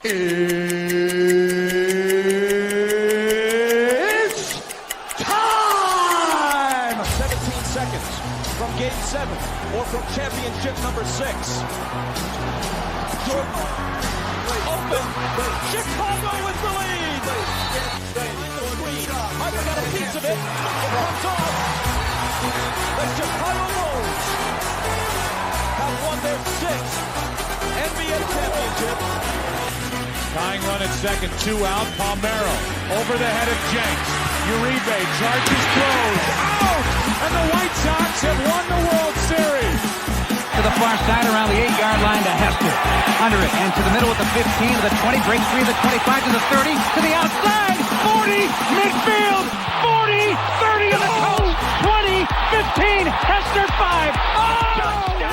It's time! 17 seconds from Game 7 or from championship number 6. Jordan, open. Chicago with the lead. Harper got a piece of it. It comes off. The Chicago Bulls have won their 6th NBA championship. Tying run at second, 2 out. Palmero over the head of Jenks. Uribe charges, throws, out! And the White Sox have won the World Series. To the far side around the 8-yard line to Hester. Under it and to the middle with the 15 to the 20, breaks free to the 25 to the 30 to the outside. 40, midfield, 40, 30 to the coast, 20, 15, Hester 5. Oh! Touchdown!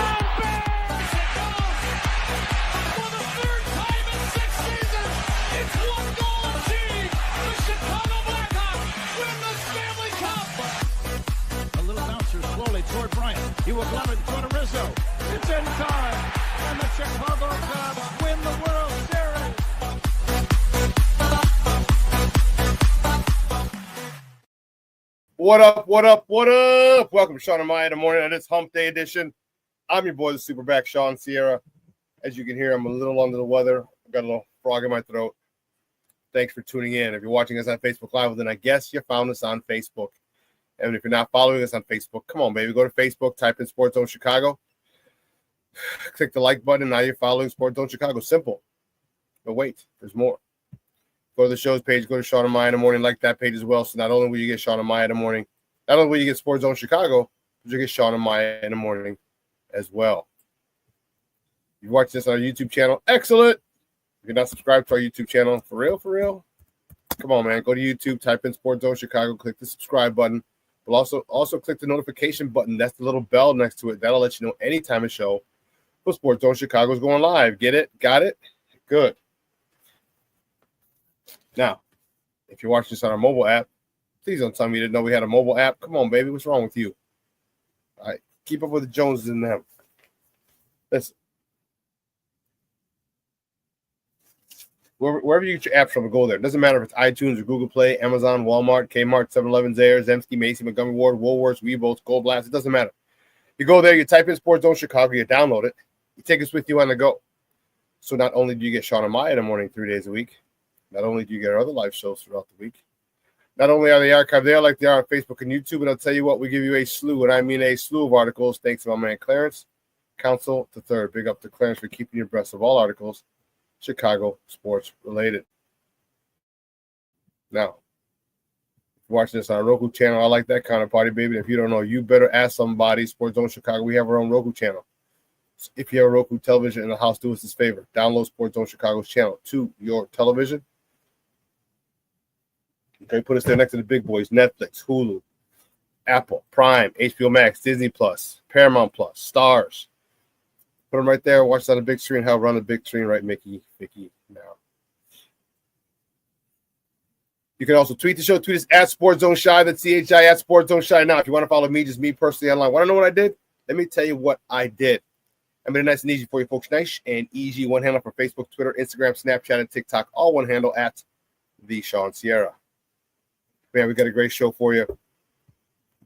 Toward Bryant. He will glove it toward Rizzo. It's ENCORE. And the Chicago Cubs win the World Series. What up, what up, what up? Welcome to Shawn and Maya in the morning on this Hump Day edition. I'm your boy, the SuperBack, Shawn Sierra. As you can hear, I'm a little under the weather. I've got a little frog in my throat. Thanks for tuning in. If you're watching us on Facebook Live, well, then I guess you found us on Facebook. And if you're not following us on Facebook, come on, baby. Go to Facebook, type in Sports Zone Chicago. Click the like button. Now you're following Sports Zone Chicago. Simple. But wait, there's more. Go to the show's page. Go to Shawn and Maya in the morning. Like that page as well. So not only will you get Shawn and Maya in the morning, not only will you get Sports Zone Chicago, but you get Shawn and Maya in the morning as well. If you're watching this on our YouTube channel, excellent. If you're not subscribed to our YouTube channel, for real, come on, man. Go to YouTube, type in Sports Zone Chicago, click the subscribe button. We'll also click the notification button. That's the little bell next to it. That'll let you know anytime a show for Sports Zone Chicago is going live. Get it? Got it? Good. Now, if you're watching this on our mobile app, please don't tell me you didn't know we had a mobile app. Come on, baby. What's wrong with you? All right. Keep up with the Joneses and them. Listen. Wherever you get your apps from, go there. It doesn't matter if it's iTunes or Google Play, Amazon, Walmart, Kmart, 7-Eleven, Zayre, Zemsky, Macy, Montgomery Ward, Woolworths, Weebles, Gold Blast. It doesn't matter. You go there, you type in Sports Zone Chicago, you download it, you take us with you on the go. So not only do you get Shawn and Maya in the morning 3 days a week, not only do you get our other live shows throughout the week, not only are they archived there like they are on Facebook and YouTube, but I'll tell you what, we give you a slew, and I mean a slew of articles, thanks to my man Clarence, Council to Third. Big up to Clarence for keeping you abreast of all articles Chicago sports related. Now, if you're watching this on a Roku channel, I like that kind of party, baby. If you don't know, you better ask somebody. Sports Zone Chicago, we have our own Roku channel. So if you have a Roku television in the house, do us this favor. Download Sports Zone Chicago's channel to your television. Okay, put us there next to the big boys, Netflix, Hulu, Apple, Prime, HBO Max, Disney Plus, Paramount Plus, Stars. Put them right there. Watch it on the big screen. How run the big screen, right, Mickey now. You can also tweet the show. Tweet us at Sports Zone Shy. That's CHI at Sports Zone Shy. Now, if you want to follow me, just me personally online. Want to know what I did? Let me tell you what I did. I made it nice and easy for you folks. Nice and easy. One handle for Facebook, Twitter, Instagram, Snapchat, and TikTok. All one handle at the Shawn Sierra. Man, we got a great show for you.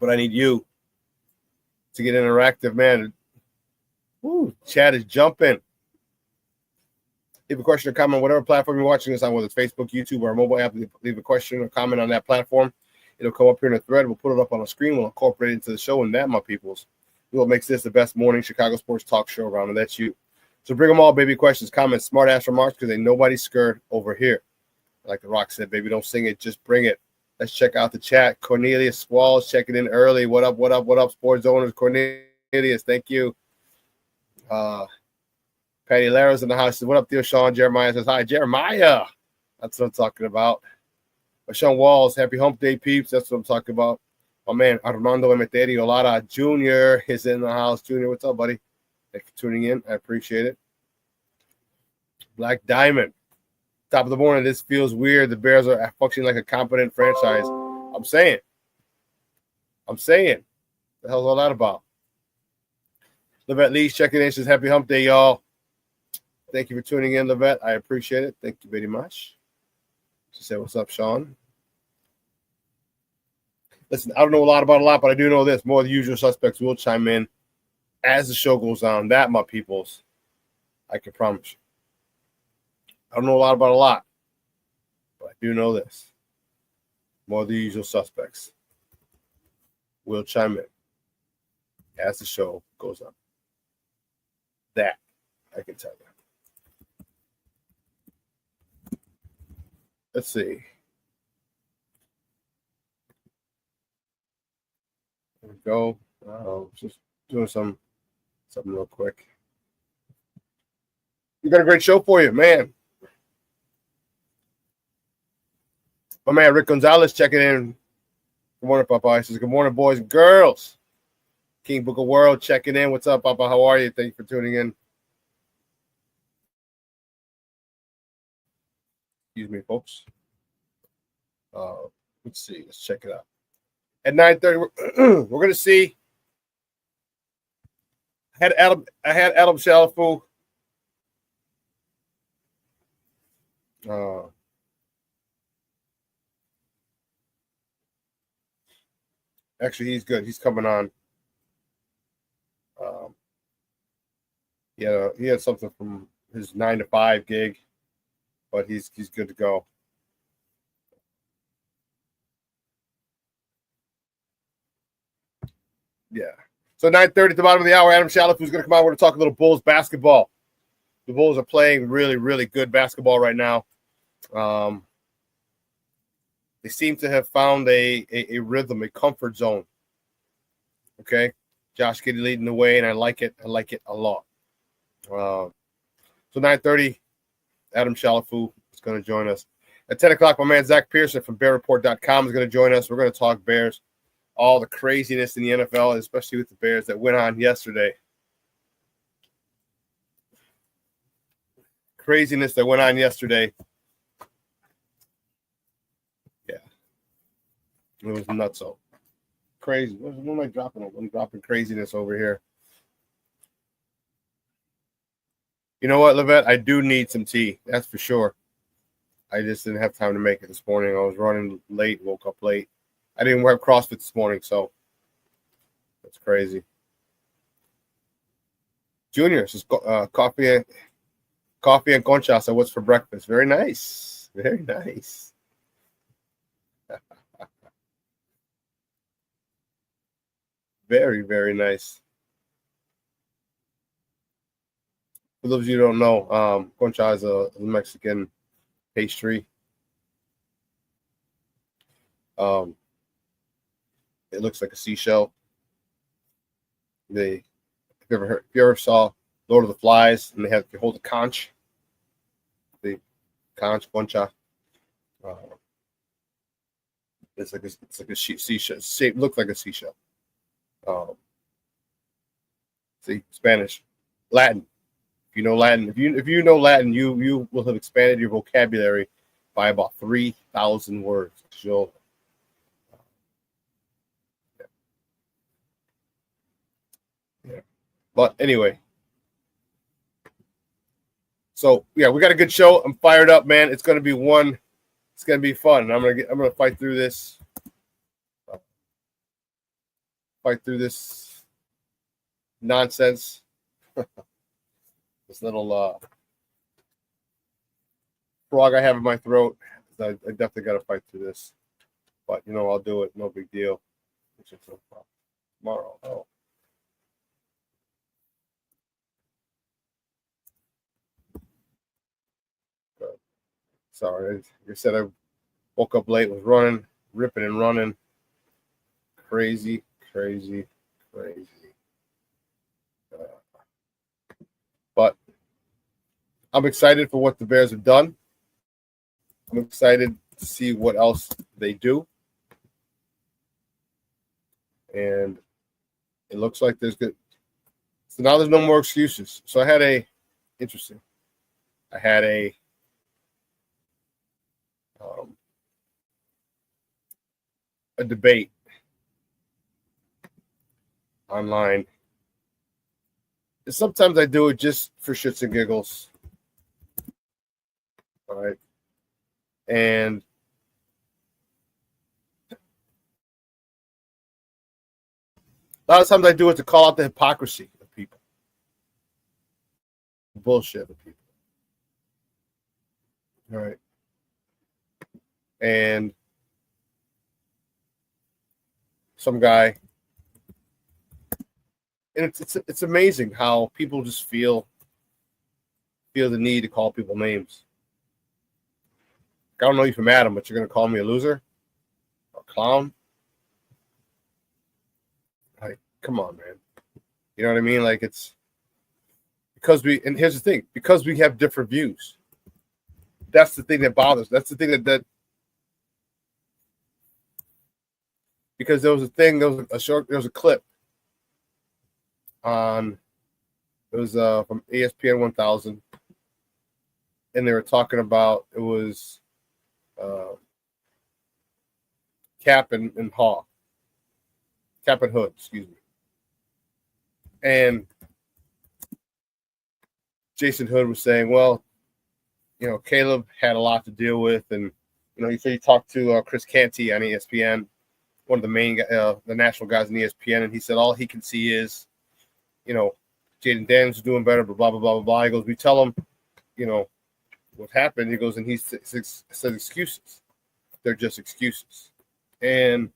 But I need you to get interactive, man. Woo, chat is jumping. Leave a question or comment on whatever platform you're watching this on, whether it's Facebook, YouTube, or a mobile app. Leave a question or comment on that platform. It'll come up here in a thread. We'll put it up on the screen. We'll incorporate it into the show. And that, my peoples, is what makes this the best morning Chicago sports talk show around. And that's you. So bring them all, baby. Questions, comments, smart-ass remarks, because ain't nobody scared over here. Like The Rock said, baby, don't sing it. Just bring it. Let's check out the chat. Cornelius Swalls checking in early. What up, what up, what up, sports owners? Cornelius, thank you. Patty Lara's in the house. Says, what up, dear Shawn? Jeremiah says, hi, Jeremiah. That's what I'm talking about. Sean Walls, happy hump day, peeps. That's what I'm talking about. My man, Armando Emeterio Lara Jr. is in the house. Junior, what's up, buddy? Thanks for tuning in. I appreciate it. Black Diamond. Top of the morning. This feels weird. The Bears are functioning like a competent franchise. I'm saying. The hell's all that about? Live at least checking in. Says happy hump day, y'all. Thank you for tuning in, Levette. I appreciate it. Thank you very much. She said, what's up, Shawn? Listen, I don't know a lot about a lot, but I do know this. More of the usual suspects will chime in as the show goes on. That, my peoples, I can promise you. I don't know a lot about a lot, but I do know this. More of the usual suspects will chime in as the show goes on. That I can tell you. Let's see. There we go. Just doing something real quick. We got a great show for you, man. My man Rick Gonzalez checking in. Good morning, Papa. He says, good morning, boys and girls. King Book of World checking in. What's up, Papa? How are you? Thank you for tuning in. Excuse me, folks. Let's see. Let's check it out. At 9:30, we're going to see. I had Adam Chalifoux. Actually, he's good. He's coming on. Yeah, he had something from his 9 to 5 gig, but he's good to go. Yeah. So 9:30 at the bottom of the hour, Adam Chalifoux is going to come out. We're going to talk a little Bulls basketball. The Bulls are playing really, really good basketball right now. They seem to have found a rhythm, a comfort zone. Okay, Josh Giddey leading the way, and I like it. I like it a lot. So 9:30, Adam Chalifoux is going to join us. At 10 o'clock, my man Zack Pearson from BearReport.com is going to join us. We're going to talk Bears, all the craziness in the NFL, especially with the Bears that went on yesterday. Craziness that went on yesterday. Yeah. It was nutso. Crazy. What am I dropping? I'm dropping craziness over here. You know what, Levette? I do need some tea. That's for sure. I just didn't have time to make it this morning. I was running late, woke up late. I didn't have CrossFit this morning, so that's crazy. Junior says coffee and concha. So what's for breakfast? Very nice. Very nice. Very, very nice. For those of you who don't know, concha is a Mexican pastry. It looks like a seashell. If you ever saw Lord of the Flies, and they hold a conch, the conch concha. It's like a seashell. Shape looks like a seashell. See, Spanish, Latin. If you know Latin, if you know Latin, you will have expanded your vocabulary by about 3,000 words. You'll Yeah. But anyway, so yeah, we got a good show. I'm fired up, man. It's gonna be fun. I'm gonna fight through this. Nonsense. This little frog I have in my throat. I definitely got to fight through this, but I'll do it. No big deal. It's just no problem. Tomorrow. Oh. Good. Sorry, like I said, I woke up late, was running, ripping and running. Crazy. But I'm excited for what the Bears have done. I'm excited to see what else they do. And it looks like there's good. So now there's no more excuses. So I had a debate online. And sometimes I do it just for shits and giggles. All right. And a lot of times I do it to call out the hypocrisy of people. Bullshit of people. All right. And some guy, and it's amazing how people just feel the need to call people names. I don't know if you're mad at him, but you're gonna call me a loser or a clown. Like, come on, man. You know what I mean? Like, it's because and here's the thing, because we have different views. That's the thing that bothers. That's the thing that because there was a clip on, it was from ESPN 1000, and they were talking about, it was Cap and Hood, excuse me. And Jason Hood was saying, well, you know, Caleb had a lot to deal with, and you know, he said he talked to Chris Canty on ESPN, one of the main the national guys in ESPN, and he said all he can see is, you know, Jaden Daniels is doing better, but blah blah blah blah blah. He goes, we tell him, you know, what happened. He goes, and he says excuses. They're just excuses. And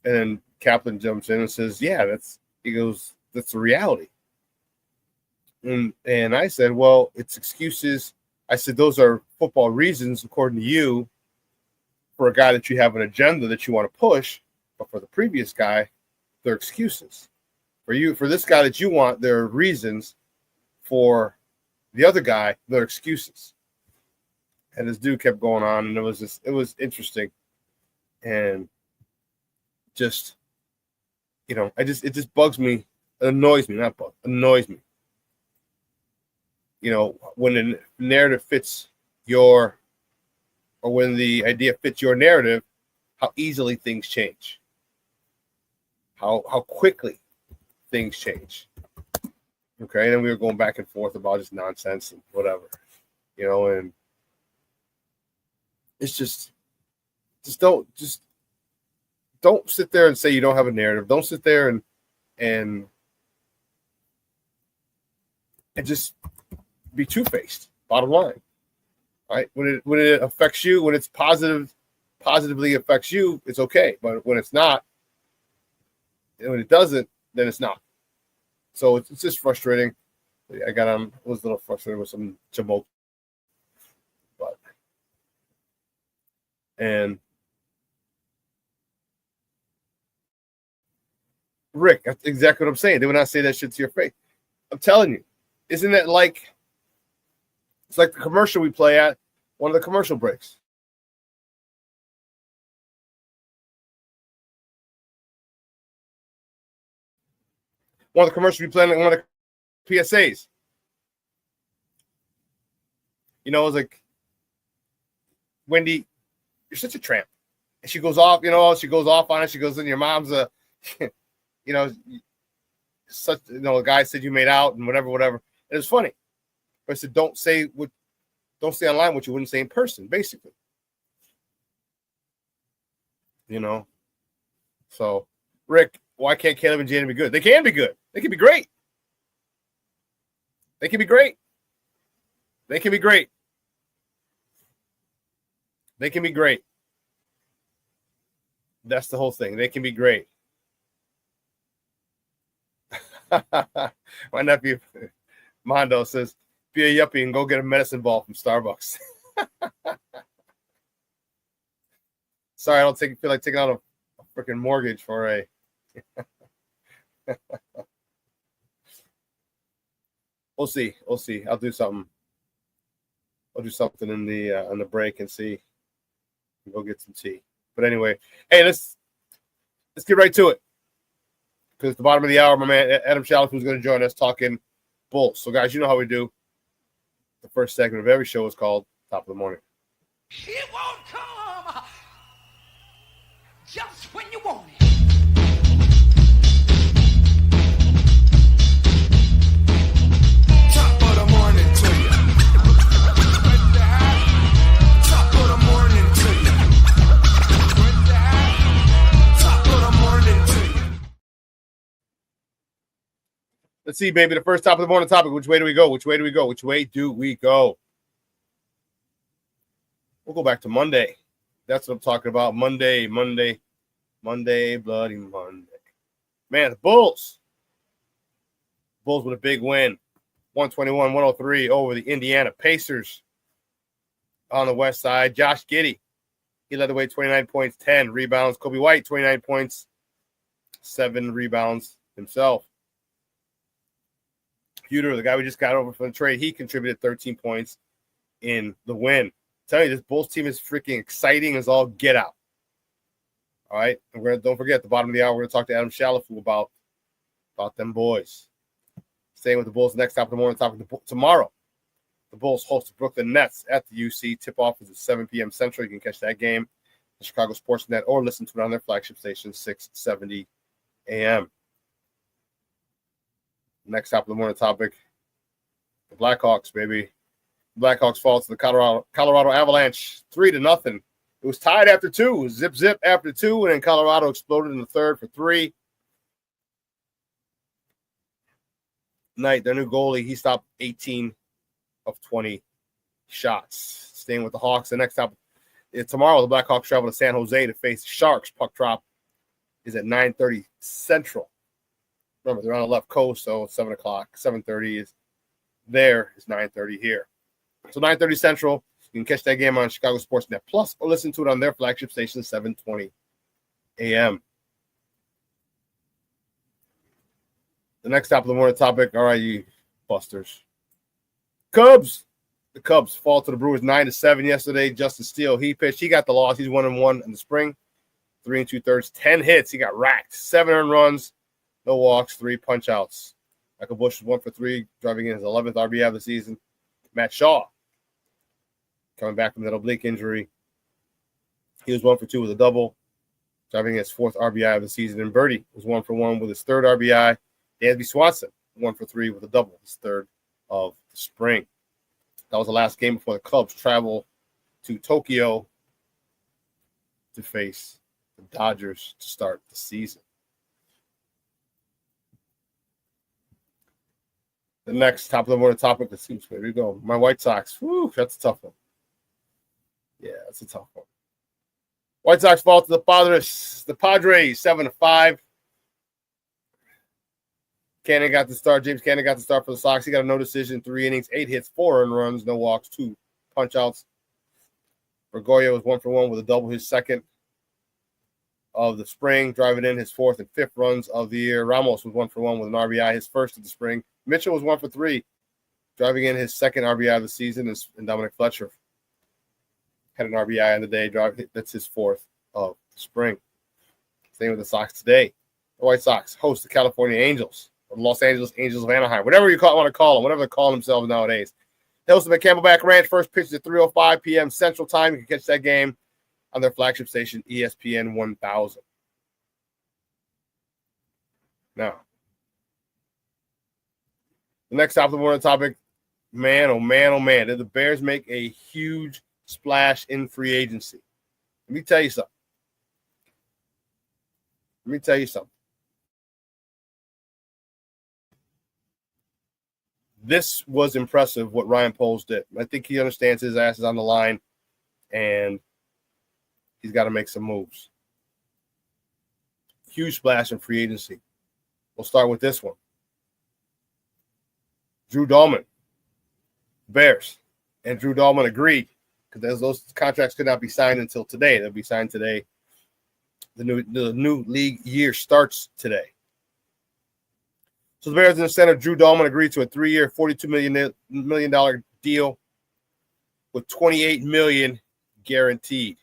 then Kaplan jumps in and says, yeah, that's the reality. And I said, well, it's excuses. I said, those are football reasons, according to you, for a guy that you have an agenda that you want to push. But for the previous guy, they're excuses. For this guy that you want, there are reasons. For the other guy, they're excuses. And this dude kept going on, and it was interesting. And just, you know, it just bugs me. It annoys me, annoys me. You know, when the narrative fits or when the idea fits your narrative, how easily things change. How quickly things change. Okay, and then we were going back and forth about just nonsense and whatever. You know, and it's just don't sit there and say you don't have a narrative. Don't sit there and just be two-faced. Bottom line, right? When it affects you, when it's positively affects you, it's okay. But when it's not, and when it doesn't, then it's not. So it's just frustrating. I was a little frustrated with some Jamoke, and Rick, that's exactly what I'm saying. They would not say that shit to your face. I'm telling you, isn't it like? It's like the commercial we play at one of the commercial breaks. One of the commercials we play at one of the PSAs. You know, it was like, Wendy, you're such a tramp. And she goes off, she goes off on it. She goes, and your mom's a, such, a guy said you made out and whatever. It was funny. But I said, don't say online what you wouldn't say in person, basically. So, Rick, why can't Caleb and Jaden be good? They can be good. They can be great. They can be great. They can be great. They can be great. That's the whole thing. They can be great. My nephew, Mondo, says, be a yuppie and go get a medicine ball from Starbucks. Sorry, I don't feel like taking out a freaking mortgage for a. We'll see. I'll do something. I'll do something in the on the break and see. Go get some tea. But anyway, hey, let's get right to it. Because at the bottom of the hour, my man Adam Chalifoux is going to join us talking Bulls. So, guys, you know how we do. The first segment of every show is called Top of the Morning. It won't come just when you want it. Top of the morning to you. Let's see, baby. The first top of the morning topic. Which way do we go? Which way do we go? Which way do we go? We'll go back to Monday. That's what I'm talking about. Monday, bloody Monday. Man, the Bulls with a big win. 121-103 over the Indiana Pacers on the west side. Josh Giddey, he led the way, 29 points, 10 rebounds. Kobe White, 29 points, 7 rebounds himself. Huter, the guy we just got over from the trade, he contributed 13 points in the win. Tell you, this Bulls team is freaking exciting as all get out. All right, and don't forget, at the bottom of the hour, we're going to talk to Adam Chalifoux about them boys. Staying with the Bulls, next top of the morning topic tomorrow. The Bulls host the Brooklyn Nets at the UC. Tip-off is at 7 p.m. Central. You can catch that game on Chicago Sports Net or listen to it on their flagship station, 670 a.m. Next top of the morning topic, the Blackhawks, baby. Blackhawks fall to the Colorado Avalanche 3-0. It was tied after 2. It was zip after 2, and then Colorado exploded in the third for 3. Knight, their new goalie, he stopped 18 of 20 shots. Staying with the Hawks, the next top tomorrow, the Blackhawks travel to San Jose to face the Sharks. Puck drop is at 9:30 Central. Remember, they're on the left coast, so it's 7 o'clock. 7:30 is there. It's 9:30 here. So 9:30 Central. You can catch that game on Chicago Sports Net Plus or listen to it on their flagship station, 7:20 a.m. The next top of the morning topic, all right, you busters. Cubs. The Cubs fall to the Brewers 9-7 yesterday. Justin Steele, he pitched. He got the loss. He's 1-1 in the spring. 3 2/3, 10 hits. He got racked. 7 earned runs, no walks, 3 punch-outs. Michael Busch was 1 for 3, driving in his 11th RBI of the season. Matt Shaw, coming back from that oblique injury, he was 1 for 2 with a double, driving in his 4th RBI of the season. And Birdie was 1 for 1 with his 3rd RBI. Dansby Swanson, 1 for 3 with a double, his 3rd of the spring. That was the last game before the Cubs travel to Tokyo to face the Dodgers to start the season. The next top of the morning topic, let's see, where we go. My White Sox. Whew, that's a tough one. Yeah, that's a tough one. White Sox fall to the Padres 7-5. Cannon got the start. James Cannon got the start for the Sox. He got a no decision, 3 innings, 8 hits, 4 earned runs, no walks, 2 punch-outs. Bergoglio was 1 for 1 with a double, his 2nd of the spring, driving in his 4th and 5th runs of the year. Ramos was 1 for 1 with an RBI, his 1st of the spring. Mitchell was 1 for 3, driving in his 2nd RBI of the season. And Dominic Fletcher had an RBI on the day. That's his 4th of the spring. Staying with the Sox today. The White Sox host the California Angels, or the Los Angeles Angels of Anaheim, whatever you want to call them, whatever they call themselves nowadays. They host them at Camelback Ranch. First pitch is at 3:05 p.m. Central Time. You can catch that game on their flagship station, ESPN 1000. Now, the next top of the morning topic, man, oh man, oh man, did the Bears make a huge splash in free agency? Let me tell you something. This was impressive what Ryan Poles did. I think he understands his ass is on the line, and he's got to make some moves. Huge splash in free agency. We'll start with this one. Drew Dahlman, Bears, and Drew Dahlman agreed because those contracts could not be signed until today. They'll be signed today. The new league year starts today. So the Bears in the center, Drew Dahlman, agreed to a 3-year, $42 million deal with $28 million guaranteed.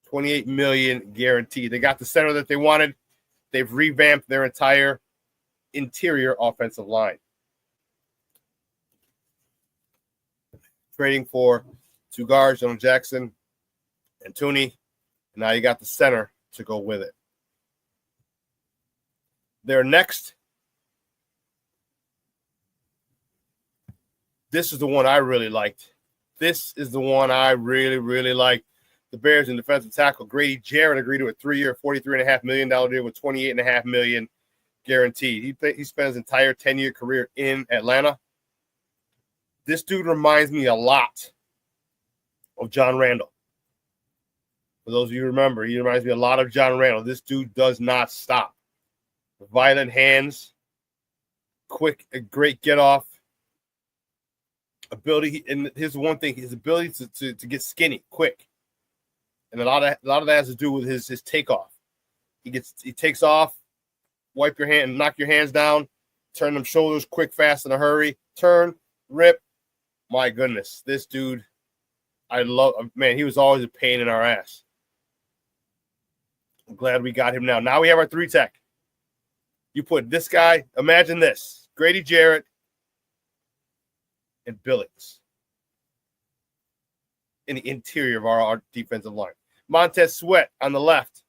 $28 million guaranteed. They got the center that they wanted. They've revamped their entire interior offensive line. Trading for 2 guards, Jonah Jackson and Tooney. And now you got the center to go with it. Their next. This is the one I really liked. This is the one I really, really liked. the Bears in defensive tackle Grady Jarrett agreed to a 3-year, $43.5 million deal with $28.5 million guaranteed. He spent his entire 10-year career in Atlanta. This dude reminds me a lot of John Randall. For those of you who remember, he reminds me a lot of John Randall. This dude does not stop. Violent hands, quick, a great get off. Ability, and here's one thing: his ability to get skinny quick, and a lot of that has to do with his takeoff. He takes off, wipe your hand, knock your hands down, turn them shoulders quick, fast, in a hurry, turn, rip. My goodness, this dude, I love. Man, he was always a pain in our ass. I'm glad we got him now. Now we have our 3-tech. You put this guy. Imagine this: Grady Jarrett and Billings in the interior of our defensive line. Montez Sweat on the left.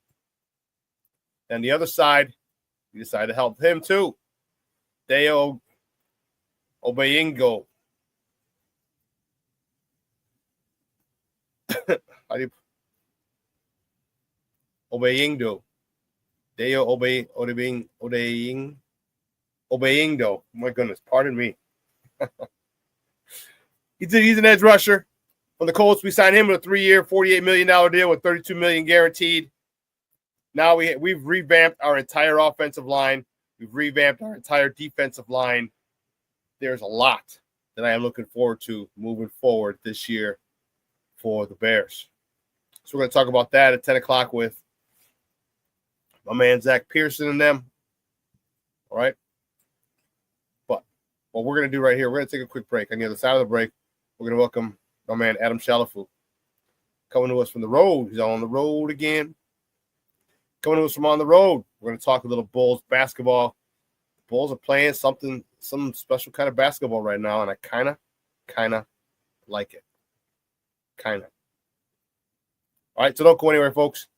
And the other side, we decided to help him too. Deo Obayingo. Obayingdo. Deo Obayingdo. My goodness, pardon me. He's an edge rusher. From the Colts, we signed him with a 3-year, $48 million deal with $32 million guaranteed. Now we've revamped our entire offensive line. We've revamped our entire defensive line. There's a lot that I am looking forward to moving forward this year for the Bears. So we're going to talk about that at 10 o'clock with my man Zack Pearson and them. All right? But what we're going to do right here, we're going to take a quick break. On the other side of the break, we're going to welcome my man Adam Chalifoux, coming to us from the road. He's on the road again. Coming to us from on the road. We're going to talk a little Bulls basketball. The Bulls are playing some special kind of basketball right now, and I kind of like it. Kind of. All right, so don't go anywhere, folks.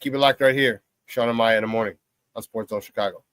Keep it locked right here. Shawn and Maya in the morning on Sports Zone Chicago.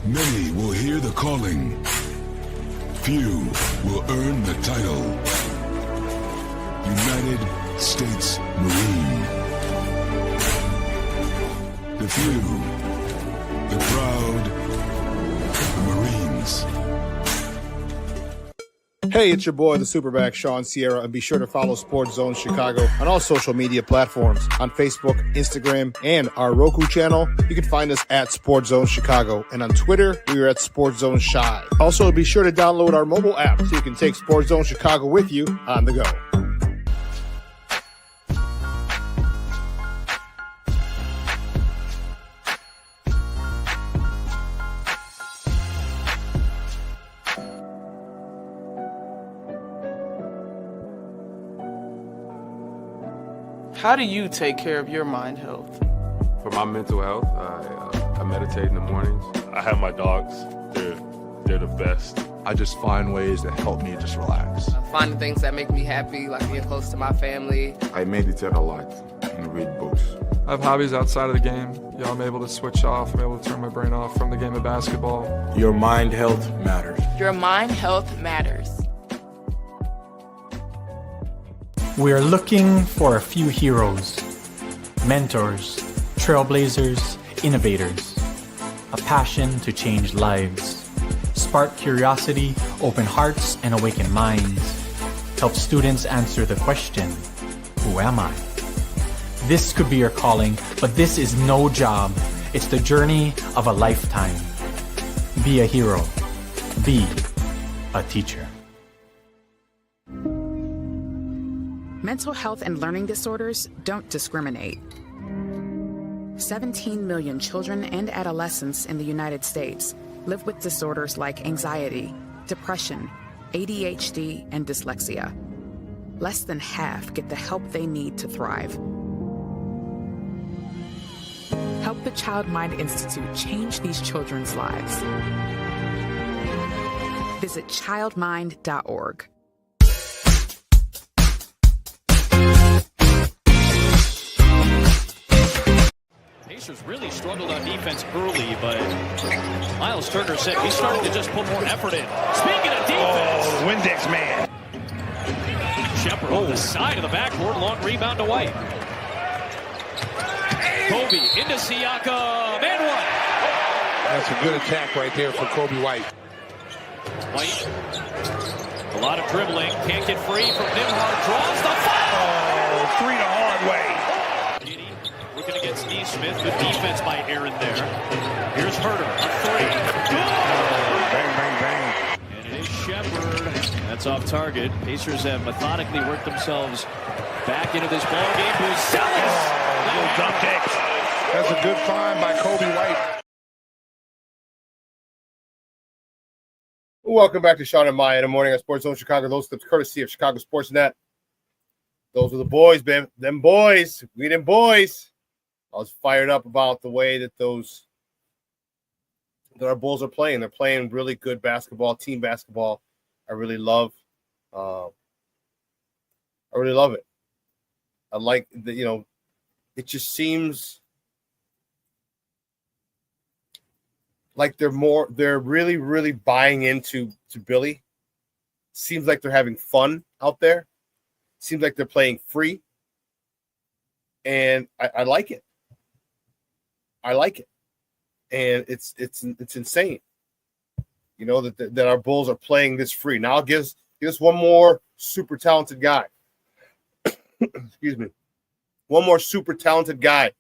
Many will hear the calling. Few will earn the title. United States Marine. The few, the proud, the Marines. Hey, it's your boy, the SuperBack, Shawn Sierra, and be sure to follow Sports Zone Chicago on all social media platforms, on Facebook, Instagram, and our Roku channel. You can find us at Sports Zone Chicago, and on Twitter, we are at Sports Zone Shy. Also, be sure to download our mobile app so you can take Sports Zone Chicago with you on the go. How do you take care of your mind health? For my mental health, I meditate in the mornings. I have my dogs. They're the best. I just find ways that help me just relax. Finding things that make me happy, like being close to my family. I meditate a lot and read books. I have hobbies outside of the game. I'm able to switch off. I'm able to turn my brain off from the game of basketball. Your mind health matters. Your mind health matters. We are looking for a few heroes, mentors, trailblazers, innovators, a passion to change lives, spark curiosity, open hearts, and awaken minds, help students answer the question, who am I? This could be your calling, but this is no job. It's the journey of a lifetime. Be a hero. Be a teacher. Mental health and learning disorders don't discriminate. 17 million children and adolescents in the United States live with disorders like anxiety, depression, ADHD, and dyslexia. Less than half get the help they need to thrive. Help the Child Mind Institute change these children's lives. Visit childmind.org. Pacers really struggled on defense early, but Miles Turner said he's starting to just put more effort in. Speaking of defense. Oh, Windex man. Shepard on the side of the backboard, long rebound to White. Kobe into Siakam, and one. That's a good attack right there for Kobe White. White, a lot of dribbling, can't get free from Nembhard, draws the foul. Oh, three the hard way. Looking against Neesmith, good defense by Aaron there. Here's Herter, a three. Bang, bang, bang. And it is Shepard. That's off target. Pacers have methodically worked themselves back into this ball game. Buzelis. Little drop kick. That's a good find by Kobe White. Welcome back to Shawn and Maya in the morning on Sports Zone Chicago. Those clips courtesy of Chicago Sports Net. Those are the boys, man. Them boys. We them boys. I was fired up about the way that our Bulls are playing. They're playing really good basketball, team basketball. I really love it. I like that, it just seems like they're really, really buying into Billy. Seems like they're having fun out there. Seems like they're playing free. And I like it. I like it. And it's insane. That our Bulls are playing this free. Now give us one more super talented guy. Excuse me. One more super talented guy.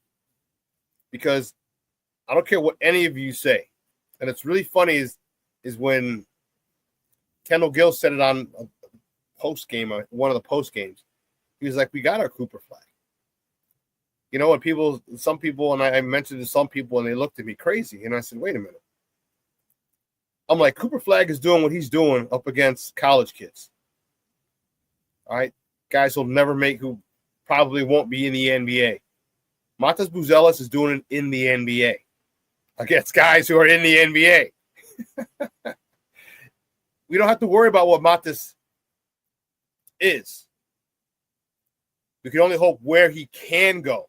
Because I don't care what any of you say. And it's really funny is when Kendall Gill said it on a post game, one of the post games. He was like, "We got our Cooper flag." When some people, and I mentioned to some people, and they looked at me crazy. And I said, "Wait a minute." I'm like, Cooper Flag is doing what he's doing up against college kids. All right, guys who'll never who probably won't be in the NBA. Matas Buzelis is doing it in the NBA against guys who are in the NBA. We don't have to worry about what Matas is. We can only hope where he can go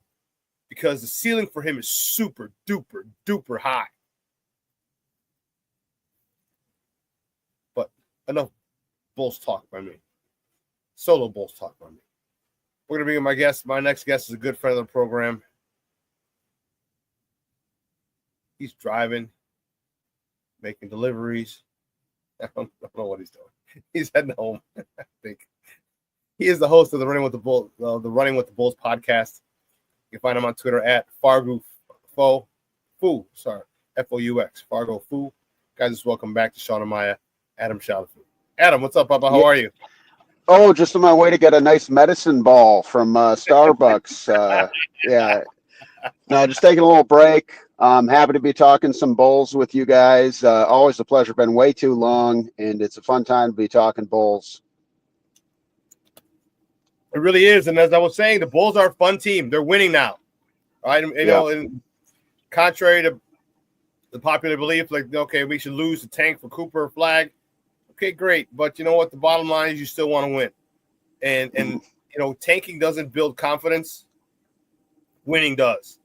because the ceiling for him is super duper duper high. But enough Bulls talk by me. Solo Bulls talk by me. We're going to bring in my guest. My next guest is a good friend of the program. He's driving, making deliveries. I don't know what he's doing. He's heading home, I think. He is the host of the Running with the Bulls podcast. You can find him on Twitter at Fargo Faux. F-O-U-X. Fargo Faux. Guys, just welcome back to Shawn and Maya, Adam Chalifoux. Adam, what's up, Papa? How are you? Oh, just on my way to get a nice medicine ball from Starbucks. Yeah. No, just taking a little break. I'm happy to be talking some Bulls with you guys. Always a pleasure. Been way too long, and it's a fun time to be talking Bulls. It really is. And as I was saying, the Bulls are a fun team. They're winning now. All right. And contrary to the popular belief, okay, we should lose the tank for Cooper Flag. Okay, great. But you know what? The bottom line is you still want to win. And tanking doesn't build confidence. Winning does.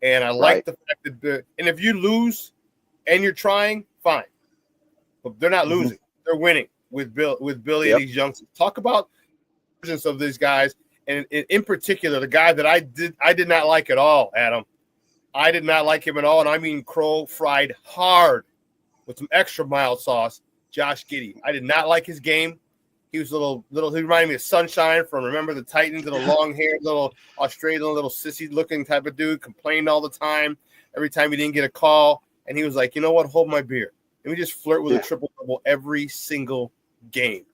And I like the fact that and if you lose and you're trying, fine. But they're not losing. They're winning with Billy and these youngsters. Talk about of these guys, and in particular, the guy that I did not like at all, Adam. I did not like him at all, and I mean crow fried hard with some extra mild sauce. Josh Giddey. I did not like his game. He was a little. He reminded me of Sunshine from Remember the Titans, little long hair, little Australian, little sissy looking type of dude. Complained all the time. Every time he didn't get a call, and he was like, "You know what? Hold my beer. Let me just flirt with a triple double every single game."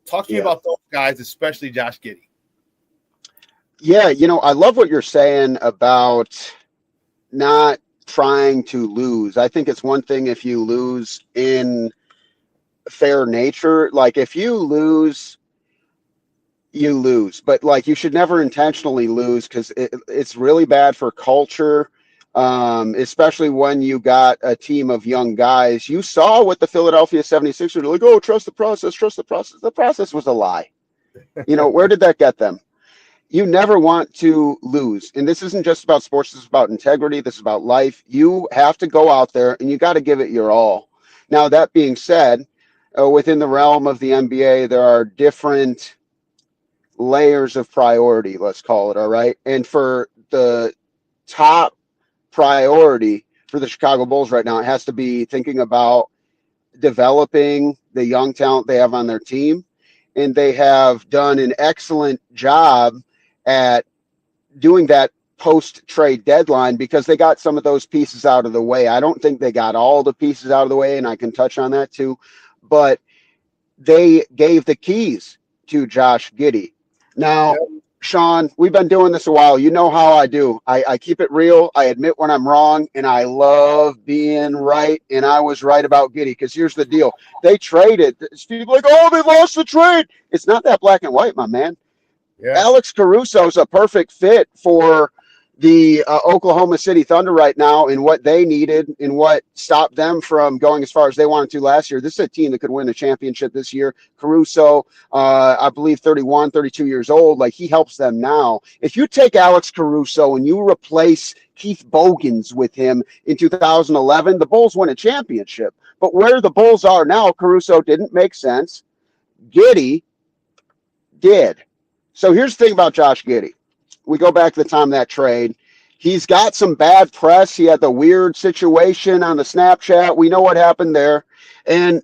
Talk to me about those guys, especially Josh Giddey. Yeah, I love what you're saying about not trying to lose. I think it's one thing if you lose in fair nature. Like if you lose, you lose. But like you should never intentionally lose because it's really bad for culture, especially when you got a team of young guys. You saw what the Philadelphia 76ers were like, oh, trust the process, trust the process. The process was a lie. Where did that get them? You never want to lose. And this isn't just about sports. This is about integrity. This is about life. You have to go out there and you got to give it your all. Now, that being said, within the realm of the NBA, there are different layers of priority, let's call it, all right? And for the top priority for the Chicago Bulls right now, it has to be thinking about developing the young talent they have on their team. And they have done an excellent job at doing that post-trade deadline because they got some of those pieces out of the way. I don't think they got all the pieces out of the way, and I can touch on that too. But they gave the keys to Josh Giddey. Now, Shawn, we've been doing this a while. You know how I do. I keep it real. I admit when I'm wrong, and I love being right. And I was right about Giddey because here's the deal. They traded. People are like, oh, they lost the trade. It's not that black and white, my man. Yeah. Alex Caruso is a perfect fit for the Oklahoma City Thunder right now and what they needed and what stopped them from going as far as they wanted to last year. This is a team that could win a championship this year. Caruso, I believe 31, 32 years old. Like, he helps them now. If you take Alex Caruso and you replace Keith Bogans with him in 2011, the Bulls win a championship. But where the Bulls are now, Caruso didn't make sense. Giddey did. So here's the thing about Josh Giddey. We go back to the time of that trade. He's got some bad press. He had the weird situation on the Snapchat. We know what happened there. And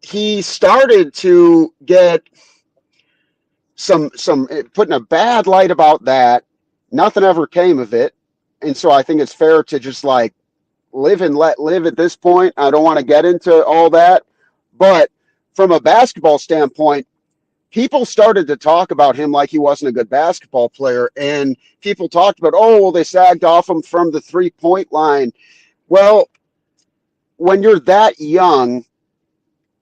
he started to get some put in a bad light about that. Nothing ever came of it. And so I think it's fair to just like live and let live at this point. I don't want to get into all that. But from a basketball standpoint, people started to talk about him like he wasn't a good basketball player. And people talked about, oh, well, they sagged off him from the 3-point line. Well, when you're that young,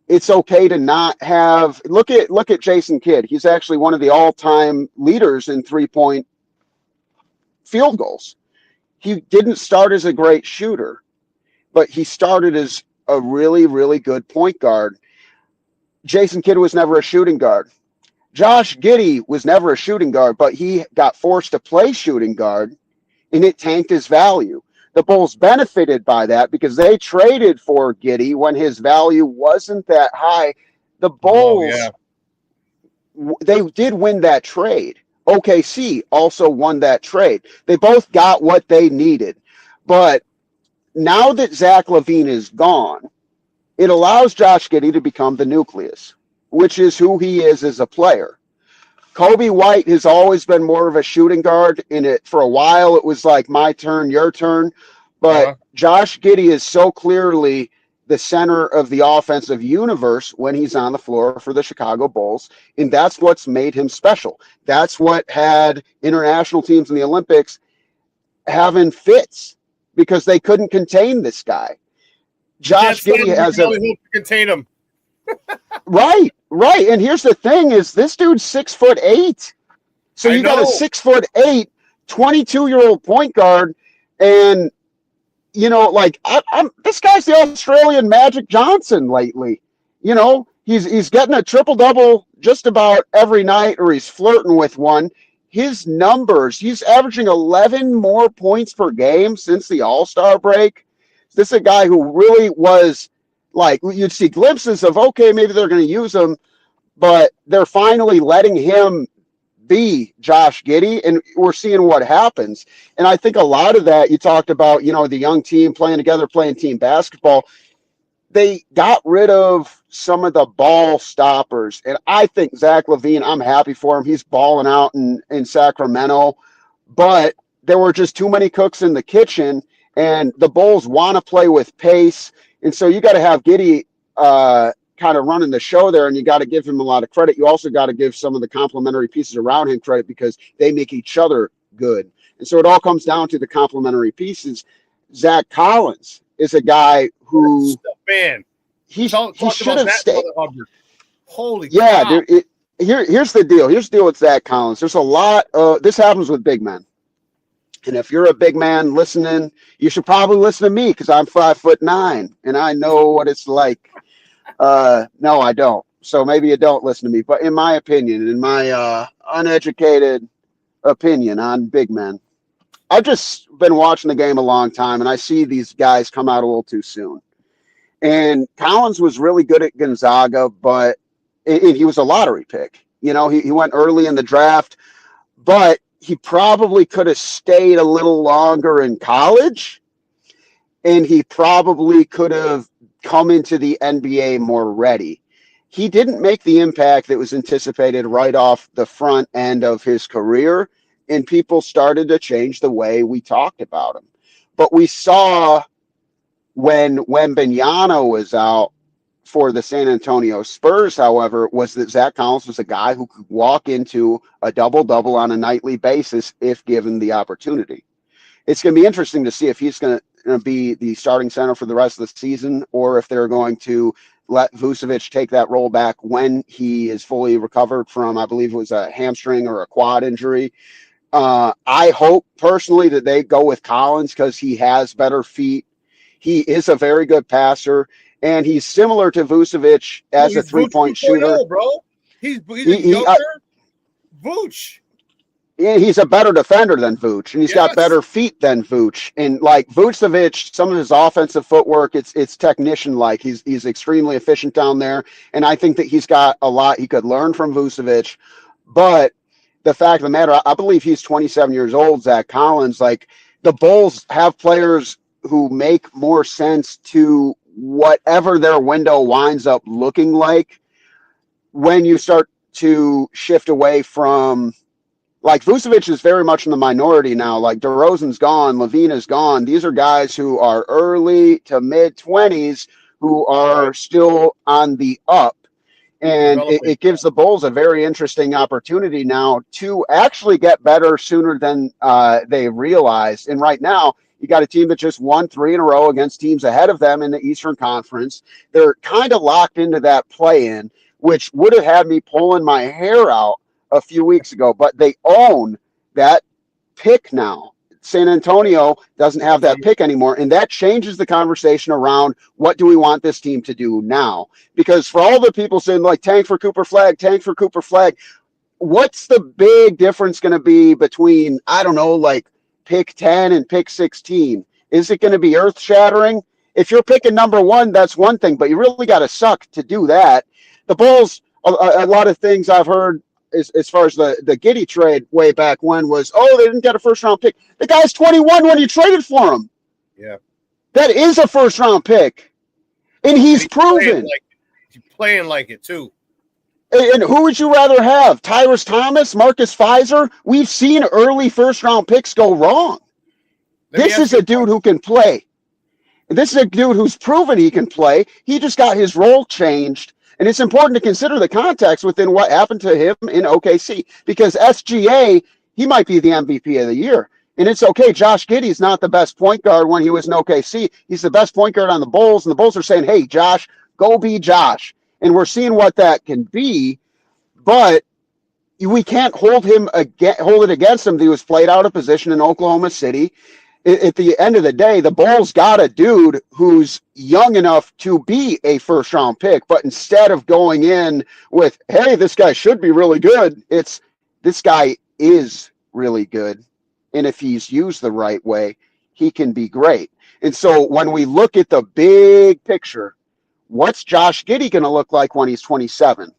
it's okay to not have, look at Jason Kidd. He's actually one of the all-time leaders in 3-point field goals. He didn't start as a great shooter, but he started as a really, really good point guard. Jason Kidd was never a shooting guard. Josh Giddey was never a shooting guard, but he got forced to play shooting guard, and it tanked his value. The Bulls benefited by that because they traded for Giddey when his value wasn't that high. The Bulls, they did win that trade. OKC also won that trade. They both got what they needed. But now that Zach LaVine is gone, it allows Josh Giddey to become the nucleus, which is who he is as a player. Kobe White has always been more of a shooting guard. For a while, it was like my turn, your turn. But Josh Giddey is so clearly the center of the offensive universe when he's on the floor for the Chicago Bulls. And that's what's made him special. That's what had international teams in the Olympics having fits because they couldn't contain this guy. Josh Giddey has to contain him. Right. And here's the thing is this dude's 6'8". So you got a 6'8", 22-year-old point guard. And, you know, like this guy's the Australian Magic Johnson lately. You know, he's getting a triple-double just about every night, or he's flirting with one. His numbers, he's averaging 11 more points per game since the All-Star break. This is a guy who really was like, you'd see glimpses of, okay, maybe they're going to use him, but they're finally letting him be Josh Giddey, and we're seeing what happens. And I think a lot of that, you talked about, you know, the young team playing together, playing team basketball. They got rid of some of the ball stoppers. And I think Zach LaVine, I'm happy for him. He's balling out in Sacramento. But there were just too many cooks in the kitchen, and the Bulls want to play with pace. And so you got to have Giddey kind of running the show there, and you got to give him a lot of credit. You also got to give some of the complementary pieces around him credit because they make each other good. And so it all comes down to the complementary pieces. Zach Collins is a guy who man. He should have stayed. Holy cow. Here's the deal. Here's the deal with Zach Collins. There's a lot of this happens with big men. And if you're a big man listening, you should probably listen to me because I'm 5'9" and I know what it's like. No, I don't. So maybe you don't listen to me. But in my opinion, in my uneducated opinion on big men, I've just been watching the game a long time, and I see these guys come out a little too soon. And Collins was really good at Gonzaga, but he was a lottery pick. You know, he went early in the draft, but he probably could have stayed a little longer in college, and he probably could have come into the NBA more ready. He didn't make the impact that was anticipated right off the front end of his career, and people started to change the way we talked about him. But we saw when Wembanyama was out for the San Antonio Spurs, however, was that Zach Collins was a guy who could walk into a double-double on a nightly basis if given the opportunity. It's going to be interesting to see if he's going to be the starting center for the rest of the season or if they're going to let Vucevic take that role back when he is fully recovered from, I believe it was a hamstring or a quad injury. I hope personally that they go with Collins because he has better feet. He is a very good passer, and he's similar to Vucevic as a three-point shooter. Bro. He's younger Vooch. He's a better defender than Vooch, and he's got better feet than Vooch. And like Vucevic, some of his offensive footwork, it's technician-like. He's extremely efficient down there, and I think that he's got a lot he could learn from Vucevic. But the fact of the matter, I believe he's 27 years old, Zach Collins. Like, the Bulls have players who make more sense to whatever their window winds up looking like when you start to shift away from, like, Vucevic is very much in the minority now. Like, DeRozan's gone, Levine is gone. These are guys who are early to mid-20s who are still on the up. And it gives the Bulls a very interesting opportunity now to actually get better sooner than they realized. And right now, you got a team that just won 3 in a row against teams ahead of them in the Eastern Conference. They're kind of locked into that play-in, which would have had me pulling my hair out a few weeks ago. But they own that pick now. San Antonio doesn't have that pick anymore, and that changes the conversation around what do we want this team to do now. Because for all the people saying, like, tank for Cooper Flag, what's the big difference going to be between, I don't know, like, pick 10 and pick 16? Is it going to be earth-shattering? If you're picking number 1, that's one thing, but you really got to suck to do that. The Bulls, a lot of things I've heard as far as the Giddey trade way back when was, they didn't get a first-round pick. The guy's 21 when you traded for him. Yeah. That is a first-round pick. And he's proven. He's playing like it, too. And who would you rather have? Tyrese Thomas, Marcus Fizer? We've seen early first-round picks go wrong. This is a dude who can play. This is a dude who's proven he can play. He just got his role changed. And it's important to consider the context within what happened to him in OKC. Because SGA, he might be the MVP of the year. And it's okay. Josh Giddey's not the best point guard when he was in OKC. He's the best point guard on the Bulls. And the Bulls are saying, hey, Josh, go be Josh. And we're seeing what that can be. But we can't hold it against him that he was played out of position in Oklahoma City. At the end of the day, the Bulls got a dude who's young enough to be a first-round pick, but instead of going in with, hey, this guy should be really good, it's this guy is really good, and if he's used the right way, he can be great. And so when we look at the big picture, what's Josh Giddey going to look like when he's 27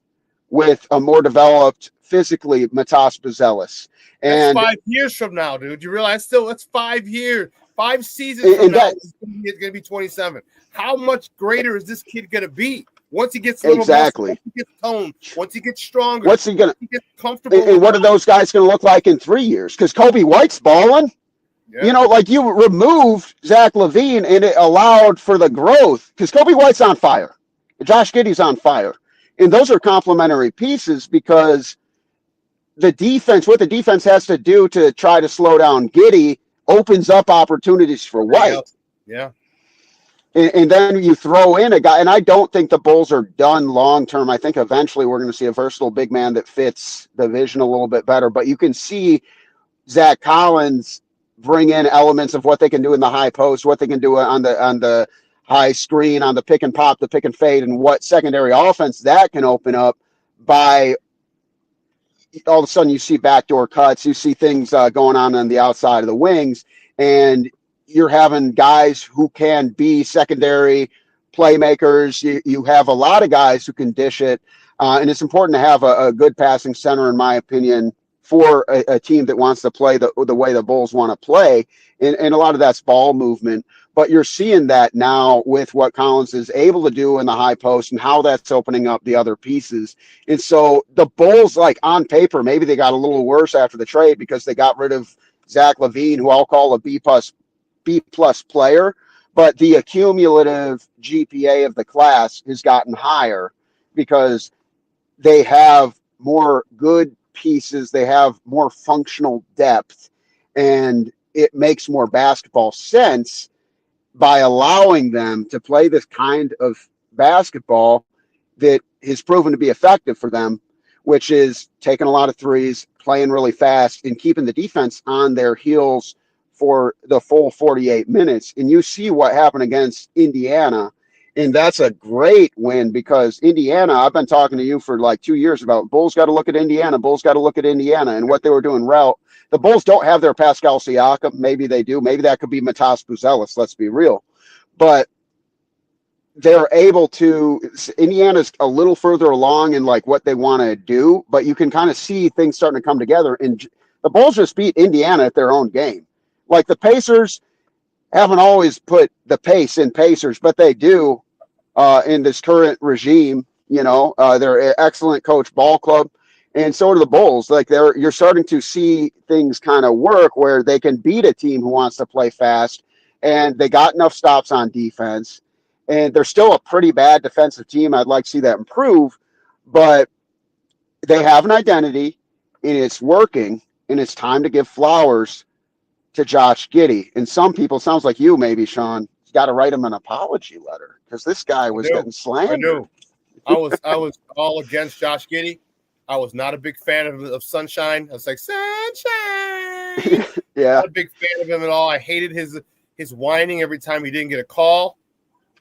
with a more developed, physically, Matas Buzelis? That's 5 years from now, dude. You realize that's 5 years, 5 seasons from now. He's going to be 27. How much greater is this kid going to be once he gets a little muscle, once he gets toned, once he gets stronger? What's he going to get comfortable? And what are those guys going to look like in 3 years? Because Kobe White's balling. Yeah. You know, like you removed Zach LaVine and it allowed for the growth because Kobe White's on fire. Josh Giddey's on fire. And those are complementary pieces because what the defense has to do to try to slow down Giddey opens up opportunities for White. Yeah. And then you throw in a guy, and I don't think the Bulls are done long term. I think eventually we're going to see a versatile big man that fits the vision a little bit better. But you can see Zach Collins bring in elements of what they can do in the high post, what they can do on the high screen, on the pick and pop, the pick and fade, and what secondary offense that can open up by all of a sudden you see backdoor cuts, you see things going on the outside of the wings, and you're having guys who can be secondary playmakers. You have a lot of guys who can dish it, and it's important to have a good passing center, in my opinion, for a team that wants to play the way the Bulls want to play, and a lot of that's ball movement. But you're seeing that now with what Collins is able to do in the high post and how that's opening up the other pieces. And so the Bulls, like on paper, maybe they got a little worse after the trade because they got rid of Zach LaVine, who I'll call a B plus player, but the accumulative GPA of the class has gotten higher because they have more good pieces, they have more functional depth, and it makes more basketball sense by allowing them to play this kind of basketball that has proven to be effective for them, which is taking a lot of threes, playing really fast, and keeping the defense on their heels for the full 48 minutes. And you see what happened against Indiana, and that's a great win because Indiana, I've been talking to you for like 2 years about Bulls got to look at Indiana, Bulls got to look at Indiana and what they were doing route. The Bulls don't have their Pascal Siakam. Maybe they do. Maybe that could be Matas Buzelis. Let's be real. But they're able to – Indiana's a little further along in like what they want to do, but you can kind of see things starting to come together. And the Bulls just beat Indiana at their own game. Like the Pacers haven't always put the pace in Pacers, but they do in this current regime. You know, they're an excellent coach ball club. And so are the Bulls. Like you're starting to see things kind of work where they can beat a team who wants to play fast, and they got enough stops on defense. And they're still a pretty bad defensive team. I'd like to see that improve, but they have an identity, and it's working. And it's time to give flowers to Josh Giddey. And some people, sounds like you, maybe Shawn, got to write him an apology letter because this guy was getting slandered. I knew. I was all against Josh Giddey. I was not a big fan of Sunshine. I was like, Sunshine. Yeah. Not a big fan of him at all. I hated his whining every time he didn't get a call.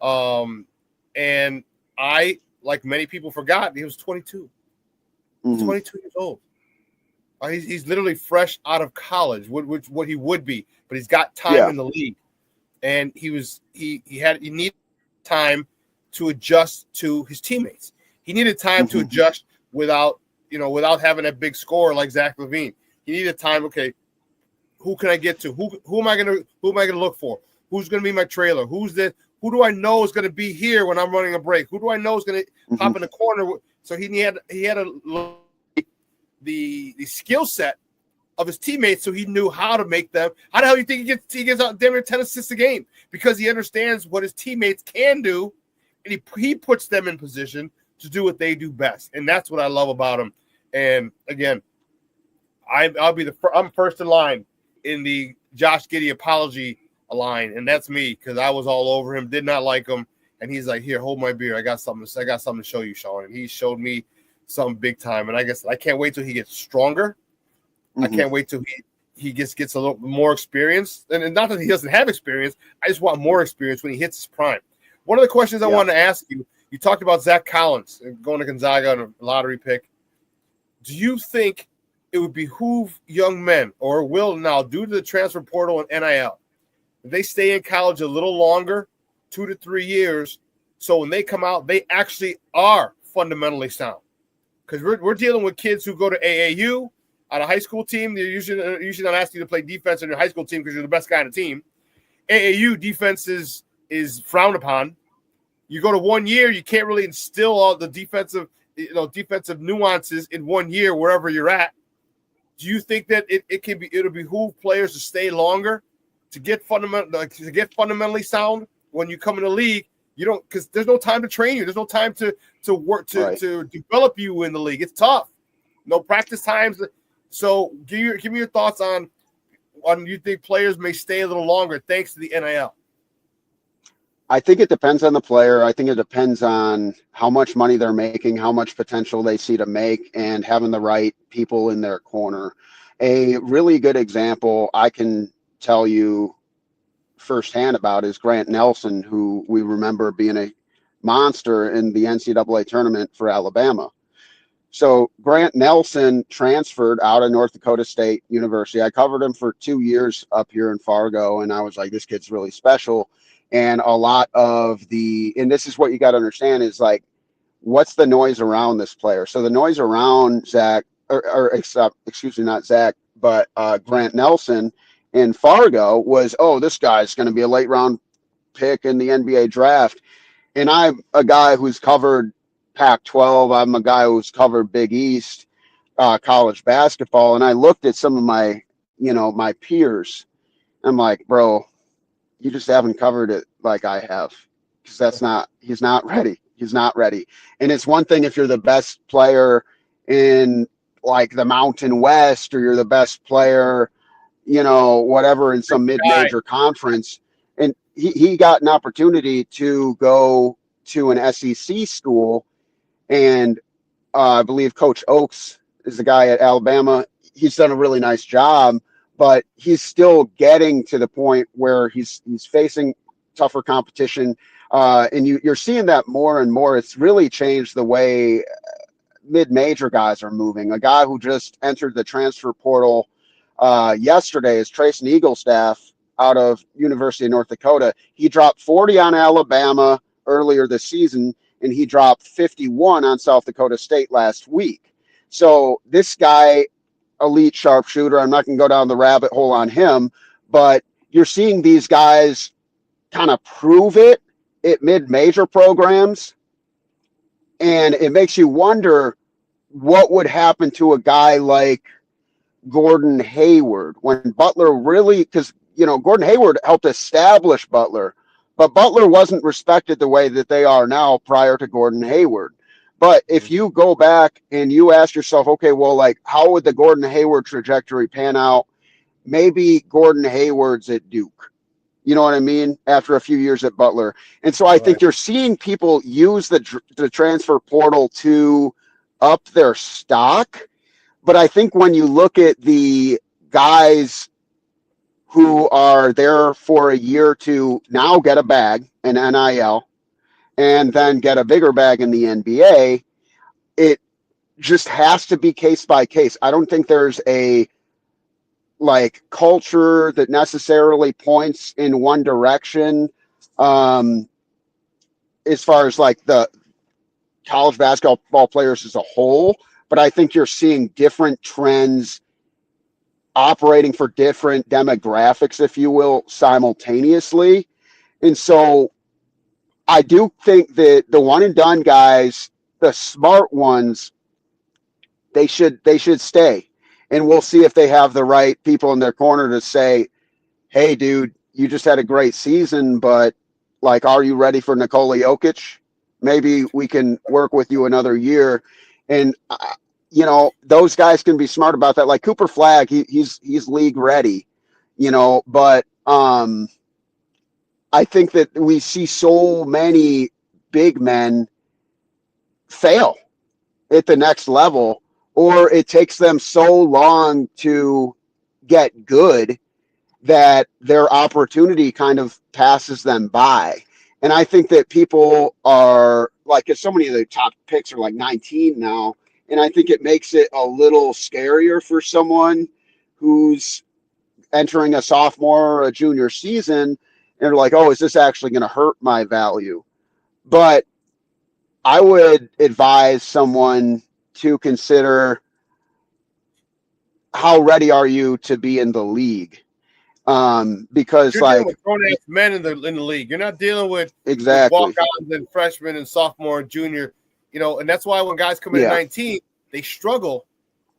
And I, like many people, forgot he was 22. Mm-hmm. 22 years old. He's literally fresh out of college, what he would be, but he's got time in the league. And he needed time to adjust to his teammates. He needed time to adjust without having a big score like Zach LaVine. He needed time. Okay, who can I get to? Who am I gonna look for? Who's gonna be my trailer? Who do I know is gonna be here when I'm running a break? Who do I know is gonna hop in the corner? So he had the skill set of his teammates, so he knew how to make them. How the hell do you think he gets out damn near 10 assists a game? Because he understands what his teammates can do, and he puts them in position to do what they do best, and that's what I love about him. And again, I'm first in line in the Josh Giddey apology line, and that's me because I was all over him, did not like him, and he's like, "Here, hold my beer. I got something to show you, Shawn." And he showed me something big time, and I guess I can't wait till he gets stronger. I can't wait till he gets a little more experience, and not that he doesn't have experience. I just want more experience when he hits his prime. One of the questions I wanted to ask you. You talked about Zach Collins going to Gonzaga on a lottery pick. Do you think it would behoove young men, or will now, due to the transfer portal and NIL, if they stay in college a little longer, 2 to 3 years, so when they come out, they actually are fundamentally sound? Because we're dealing with kids who go to AAU on a high school team. They're usually not asking you to play defense on your high school team because you're the best guy on the team. AAU defense is frowned upon. You go to 1 year, you can't really instill all the defensive nuances in 1 year wherever you're at. Do you think that it'll behoove players to stay longer to get fundamentally sound when you come in the league? You don't, because there's no time to train you. There's no time to work to develop you in the league. It's tough. No practice times. So give me your thoughts on you think players may stay a little longer thanks to the NIL. I think it depends on the player. I think it depends on how much money they're making, how much potential they see to make, and having the right people in their corner. A really good example I can tell you firsthand about is Grant Nelson, who we remember being a monster in the NCAA tournament for Alabama. So Grant Nelson transferred out of North Dakota State University. I covered him for 2 years up here in Fargo, and I was like, this kid's really special. And a lot of and this is what you got to understand is like, what's the noise around this player? So the noise around Zach, excuse me, not Zach, but Grant Nelson in Fargo was, oh, this guy's going to be a late round pick in the NBA draft. And I'm a guy who's covered Pac-12. I'm a guy who's covered Big East college basketball. And I looked at some of my, my peers. I'm like, bro, you just haven't covered it like I have, because he's not ready. He's not ready. And it's one thing if you're the best player in like the Mountain West, or you're the best player, whatever, in some mid-major conference. And he got an opportunity to go to an SEC school. And I believe Coach Oakes is the guy at Alabama. He's done a really nice job, but he's still getting to the point where he's facing tougher competition. And you're seeing that more and more. It's really changed the way mid-major guys are moving. A guy who just entered the transfer portal yesterday is Trayson Eaglestaff out of University of North Dakota. He dropped 40 on Alabama earlier this season, and he dropped 51 on South Dakota State last week. So this guy, elite sharpshooter, I'm not going to go down the rabbit hole on him, but you're seeing these guys kind of prove it at mid-major programs, and it makes you wonder what would happen to a guy like Gordon Hayward when Butler really, because, Gordon Hayward helped establish Butler, but Butler wasn't respected the way that they are now prior to Gordon Hayward. But if you go back and you ask yourself, okay, well, like, how would the Gordon Hayward trajectory pan out? Maybe Gordon Hayward's at Duke. You know what I mean? After a few years at Butler. And so I think you're seeing people use the transfer portal to up their stock. But I think when you look at the guys who are there for a year to now get a bag, an NIL, and then get a bigger bag in the NBA, it just has to be case by case. I don't think there's a culture that necessarily points in one direction as far as like the college basketball players as a whole. But I think you're seeing different trends operating for different demographics, if you will, simultaneously. And so I do think that the one and done guys, the smart ones, they should stay. And we'll see if they have the right people in their corner to say, hey, dude, you just had a great season, but like, are you ready for Nikola Jokic? Maybe we can work with you another year. And those guys can be smart about that. Like Cooper Flagg, he's league ready, but I think that we see so many big men fail at the next level, or it takes them so long to get good that their opportunity kind of passes them by. And I think that people are like, because so many of the top picks are like 19 now, and I think it makes it a little scarier for someone who's entering a sophomore or a junior season, and they're like, oh, is this actually going to hurt my value? But I would advise someone to consider, how ready are you to be in the league? Because you're dealing with grown-ass men in the league. You're not dealing with walk-ons and freshmen and sophomore and junior. And that's why when guys come in at 19, they struggle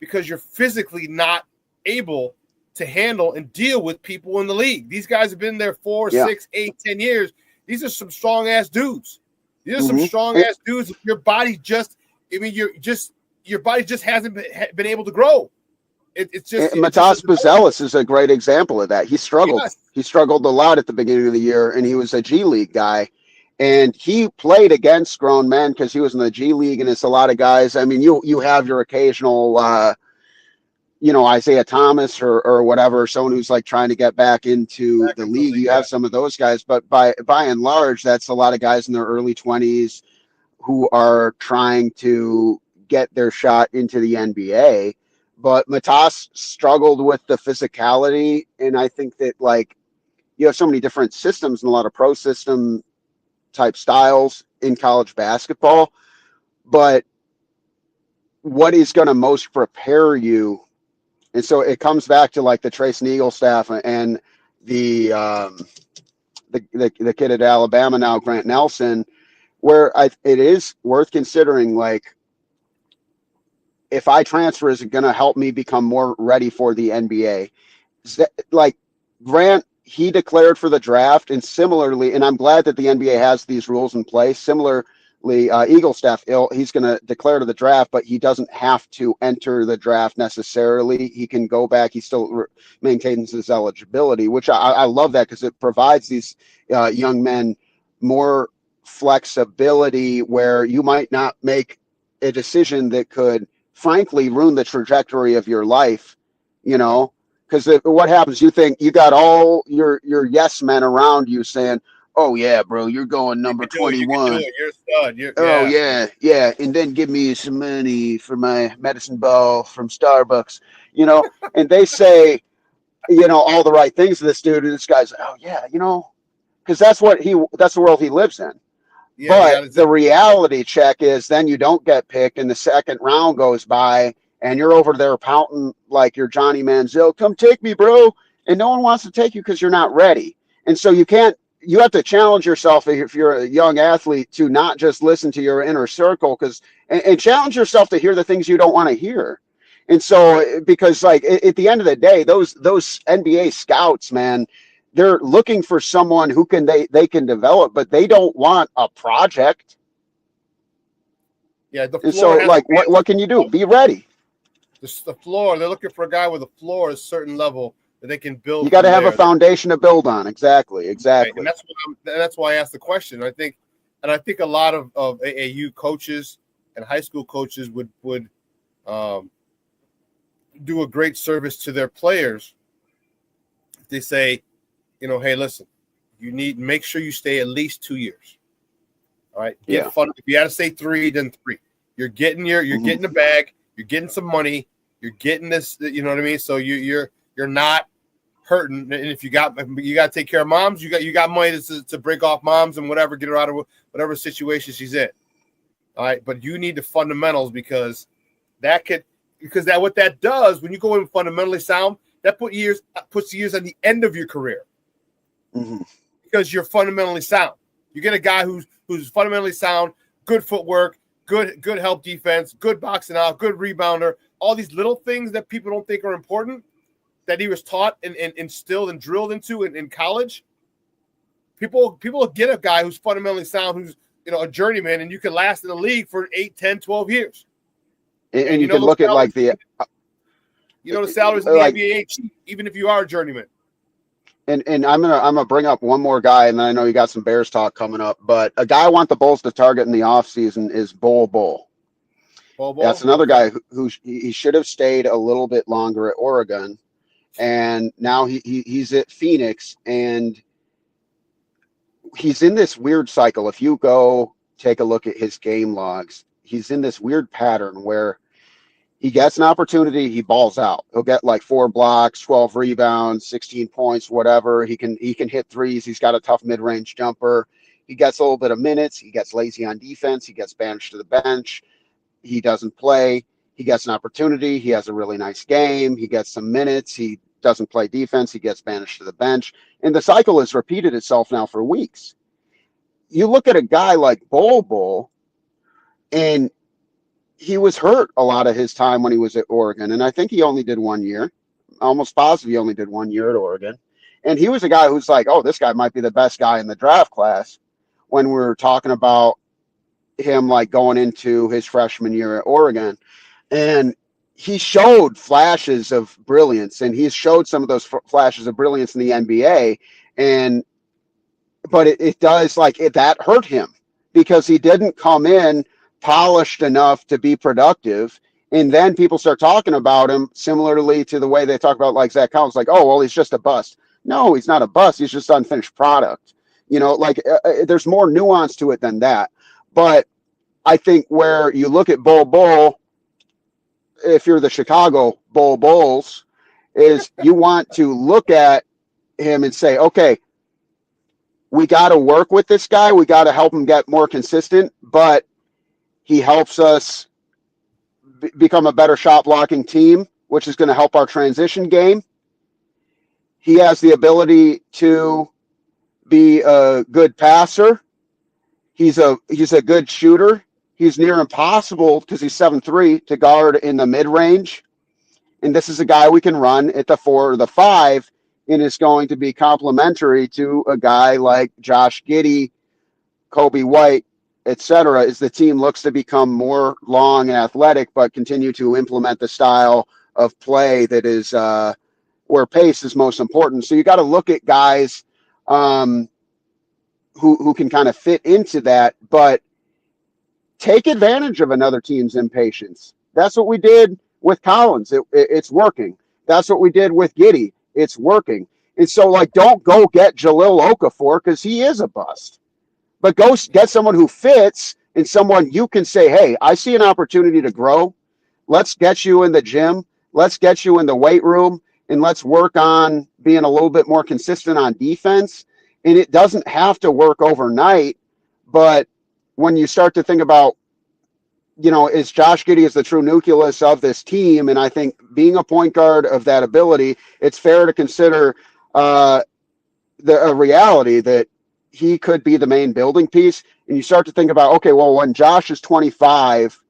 because you're physically not able to handle and deal with people in the league. These guys have been there 4, 6, 8, 10 years. These are some strong-ass dudes. These are some strong-ass dudes. Your body your body just hasn't been able to grow. It's just Matas Buzelis is a great example of that. He struggled. Yes. He struggled a lot at the beginning of the year, and he was a G League guy. And he played against grown men because he was in the G League, and it's a lot of guys. I mean, you have your occasional, Isaiah Thomas or whatever, someone who's like trying to get back into the league. You have some of those guys, but by and large, that's a lot of guys in their early 20s who are trying to get their shot into the NBA. But Matas struggled with the physicality, and I think that like you have so many different systems and a lot of pro system type styles in college basketball, but what is going to most prepare you? And so it comes back to like the Trace Neagle staff and the kid at Alabama now, Grant Nelson, where it is worth considering, like, if I transfer, is it going to help me become more ready for the NBA? Like Grant, he declared for the draft, and similarly, and I'm glad that the NBA has these rules in place. Similarly, Eagle staff, he's going to declare to the draft, but he doesn't have to enter the draft necessarily. He can go back. He still maintains his eligibility, which I love that, because it provides these young men more flexibility where you might not make a decision that could frankly ruin the trajectory of your life, because what happens, you think you got all your yes men around you saying, oh yeah, bro, you're going number 21. You're a stud. Oh yeah. And then give me some money for my medicine ball from Starbucks, and they say, all the right things to this dude. And this guy's, oh yeah, because that's the world he lives in. Yeah, but the reality check is then you don't get picked and the second round goes by and you're over there pouting like you're Johnny Manziel. Come take me, bro. And no one wants to take you because you're not ready. And so you have to challenge yourself if you're a young athlete to not just listen to your inner circle and challenge yourself to hear the things you don't want to hear. And so, because like at the end of the day, those NBA scouts, man, they're looking for someone who they can develop, but they don't want a project. Yeah, and so like what can you do? Be ready. The floor, they're looking for a guy with a floor at a certain level that they can build. You got to have a foundation to build on. Exactly. Right. And that's why I asked the question. I think a lot of AAU coaches and high school coaches would do a great service to their players if they say, hey, listen, make sure you stay at least 2 years. All right. Get fun. If you had to say 3, then 3. You're getting getting the bag. You're getting some money. You're getting this. You know what I mean. So you're not hurting. And if you got to take care of moms, you got money to break off moms and whatever, get her out of whatever situation she's in. All right. But you need the fundamentals because what that does when you go in fundamentally sound, that puts years on the end of your career. Mm-hmm. Because you're fundamentally sound. You get a guy who's fundamentally sound, good footwork, good help defense, good boxing out, good rebounder, all these little things that people don't think are important that he was taught and instilled and drilled into in college. People get a guy who's fundamentally sound, who's a journeyman, and you can last in the league for 8, 10, 12 years. And you can look at like the salaries in the NBA ain't cheap, even if you are a journeyman. And I'm gonna bring up one more guy, and I know you got some Bears talk coming up, but a guy I want the Bulls to target in the offseason is Bull. That's another guy who he should have stayed a little bit longer at Oregon, and now he's at Phoenix, and he's in this weird cycle. If you go take a look at his game logs, he's in this weird pattern where he gets an opportunity, he balls out. He'll get like 4 blocks, 12 rebounds, 16 points, whatever. He can hit threes. He's got a tough mid-range jumper. He gets a little bit of minutes. He gets lazy on defense. He gets banished to the bench. He doesn't play. He gets an opportunity. He has a really nice game. He gets some minutes. He doesn't play defense. He gets banished to the bench. And the cycle has repeated itself now for weeks. You look at a guy like Bull, and he was hurt a lot of his time when he was at Oregon. And I think he only did 1 year. Almost positive he only did 1 year at Oregon. And he was a guy who's like, oh, this guy might be the best guy in the draft class when we were talking about him like going into his freshman year at Oregon. And he showed flashes of brilliance, and he's showed some of those flashes of brilliance in the NBA. it does that hurt him because he didn't come in polished enough to be productive. And then people start talking about him similarly to the way they talk about like Zach Collins, like, oh, well, he's just a bust. No, he's not a bust. He's just unfinished product. There's more nuance to it than that. But I think where you look at Bull, if you're the Chicago Bulls, is you want to look at him and say, okay, we got to work with this guy. We got to help him get more consistent, but he helps us become a better shot blocking team, which is going to help our transition game. He has the ability to be a good passer. He's a good shooter. He's near impossible because he's 7'3" to guard in the mid range. And this is a guy we can run at the 4 or the 5, and is going to be complementary to a guy like Josh Giddey, Kobe White, etc. As the team looks to become more long and athletic, but continue to implement the style of play that is where pace is most important. So you got to look at guys who can kind of fit into that, but take advantage of another team's impatience. That's what we did with Collins. It's working. That's what we did with Giddey. It's working. And so, don't go get Jahlil Okafor because he is a bust. But go get someone who fits and someone you can say, hey, I see an opportunity to grow. Let's get you in the gym. Let's get you in the weight room. And let's work on being a little bit more consistent on defense. And it doesn't have to work overnight. But when you start to think about, is Josh Giddey is the true nucleus of this team, and I think being a point guard of that ability, it's fair to consider a reality that he could be the main building piece. And you start to think about, okay, well, when Josh is 25,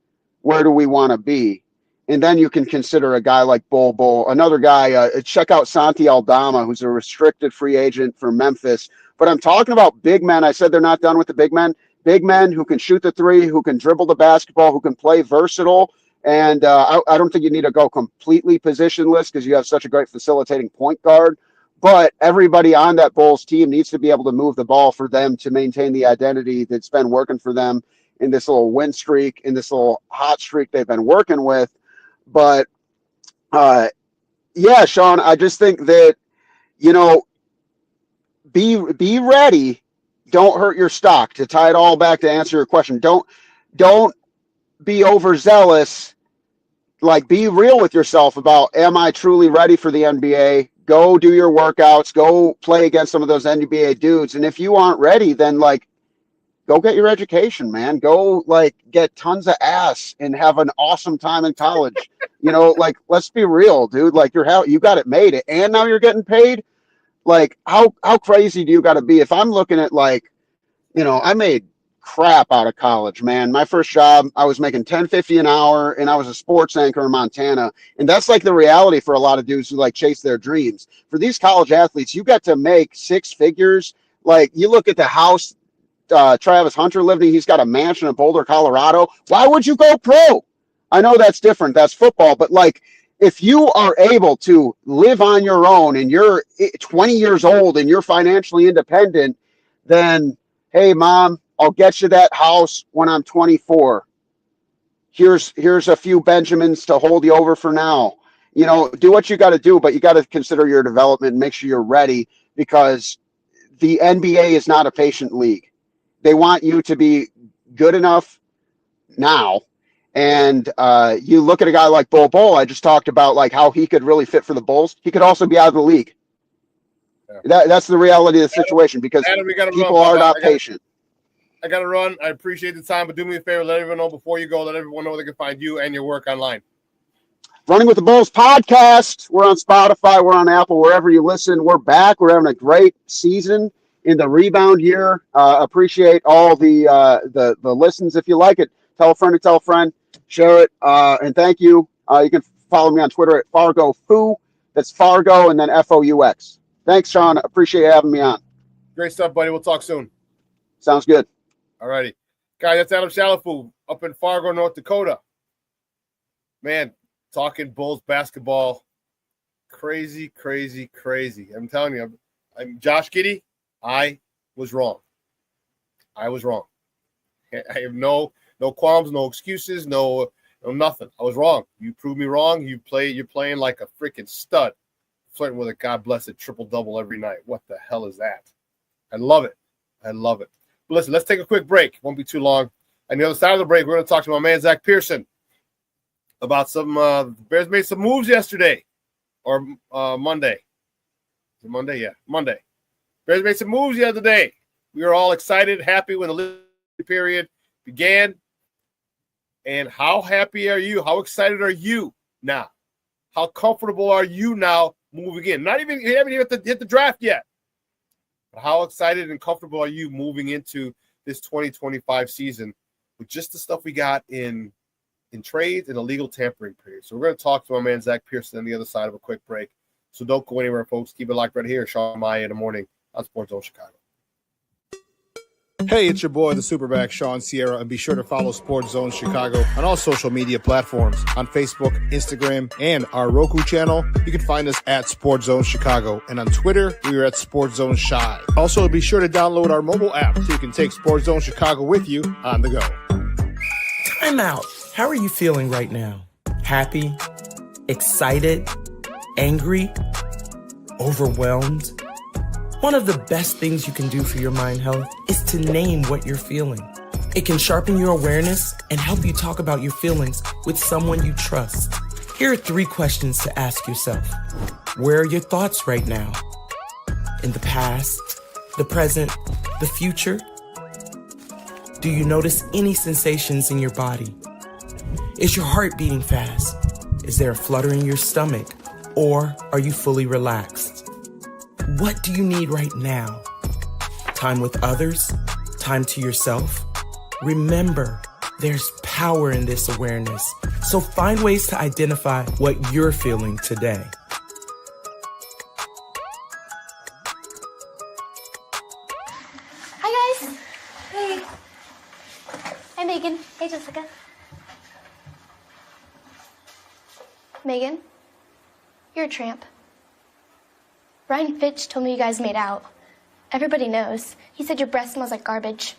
where do we want to be? And then you can consider a guy like Bull. Another guy, check out Santi Aldama, who's a restricted free agent for Memphis. But I'm talking about big men. I said they're not done with the big men. Big men who can shoot the three, who can dribble the basketball, who can play versatile. And I don't think you need to go completely positionless because you have such a great facilitating point guard. But everybody on that Bulls team needs to be able to move the ball for them to maintain the identity that's been working for them in this little win streak, in this little hot streak they've been working with. But, yeah, Shawn, I just think that, be ready. Don't hurt your stock. To tie it all back to answer your question, don't be overzealous. Be real with yourself about, am I truly ready for the NBA? Go do your workouts. Go play against some of those NBA dudes. And if you aren't ready, then go get your education, man. Go get tons of ass and have an awesome time in college. Let's be real, dude. You got it made, and now you're getting paid. How crazy do you got to be? If I'm looking at I made crap out of college, man. My first job, I was making $10.50 an hour, and I was a sports anchor in Montana. And that's the reality for a lot of dudes who chase their dreams. For these college athletes, you got to make 6 figures. You look at the house Travis Hunter lived in. He's got a mansion in Boulder, Colorado. Why would you go pro? I know that's different. That's football. But if you are able to live on your own and you're 20 years old and you're financially independent, then, hey, Mom, I'll get you that house when I'm 24. Here's a few Benjamins to hold you over for now. Do what you got to do, but you got to consider your development and make sure you're ready, because the NBA is not a patient league. They want you to be good enough now. And you look at a guy like Bull. I just talked about how he could really fit for the Bulls. He could also be out of the league. Yeah. That's the reality of the situation, because Adam, people are not patient. I got to run. I appreciate the time, but do me a favor. Let everyone know before you go. Let everyone know where they can find you and your work online. Running with the Bulls podcast. We're on Spotify. We're on Apple, wherever you listen. We're back. We're having a great season in the rebound year. Appreciate all the listens. If you like it, tell a friend, share it. And thank you. You can follow me on Twitter at FargoFoo. That's Fargo and then FOUX. Thanks, Shawn. Appreciate you having me on. Great stuff, buddy. We'll talk soon. Sounds good. All righty. Guys, that's Adam Chalifoux up in Fargo, North Dakota. Man, talking Bulls basketball. Crazy, crazy, crazy. I'm telling you, I'm Josh Giddey. I was wrong. I was wrong. I have no qualms, no excuses, no nothing. I was wrong. You proved me wrong. You're playing like a freaking stud, flirting with a God blessed triple-double every night. What the hell is that? I love it. I love it. But listen, let's take a quick break. Won't be too long. On the other side of the break, we're going to talk to my man, Zack Pearson, about some Bears made some moves yesterday or Monday. Is it Monday? Yeah, Monday. Bears made some moves the other day. We were all excited, happy when the league period began. And how happy are you? How excited are you now? How comfortable are you now moving in? You haven't even hit the draft yet. But how excited and comfortable are you moving into this 2025 season with just the stuff we got in trades and illegal tampering period? So we're going to talk to my man Zack Pearson on the other side of a quick break. So don't go anywhere, folks. Keep it locked right here. Shawn Maya in the morning on Sports Zone Chicago. Hey, it's your boy, the Superback, Shawn Sierra, and be sure to follow Sports Zone Chicago on all social media platforms on Facebook, Instagram, and our Roku channel. You can find us at Sports Zone Chicago, and on Twitter, we are at Sports Zone Shy. Also, be sure to download our mobile app so you can take Sports Zone Chicago with you on the go. Time out. How are you feeling right now? Happy? Excited? Angry? Overwhelmed? One of the best things you can do for your mind health is to name what you're feeling. It can sharpen your awareness and help you talk about your feelings with someone you trust. Here are 3 questions to ask yourself. Where are your thoughts right now? In the past, the present, the future? Do you notice any sensations in your body? Is your heart beating fast? Is there a flutter in your stomach? Or are you fully relaxed? What do you need right now? Time with others? Time to yourself? Remember, there's power in this awareness. So find ways to identify what you're feeling today. Hi, guys. Hey. Hi, Megan. Hey, Jessica. Megan, you're a tramp. Ryan Fitch told me you guys made out. Everybody knows. He said your breath smells like garbage.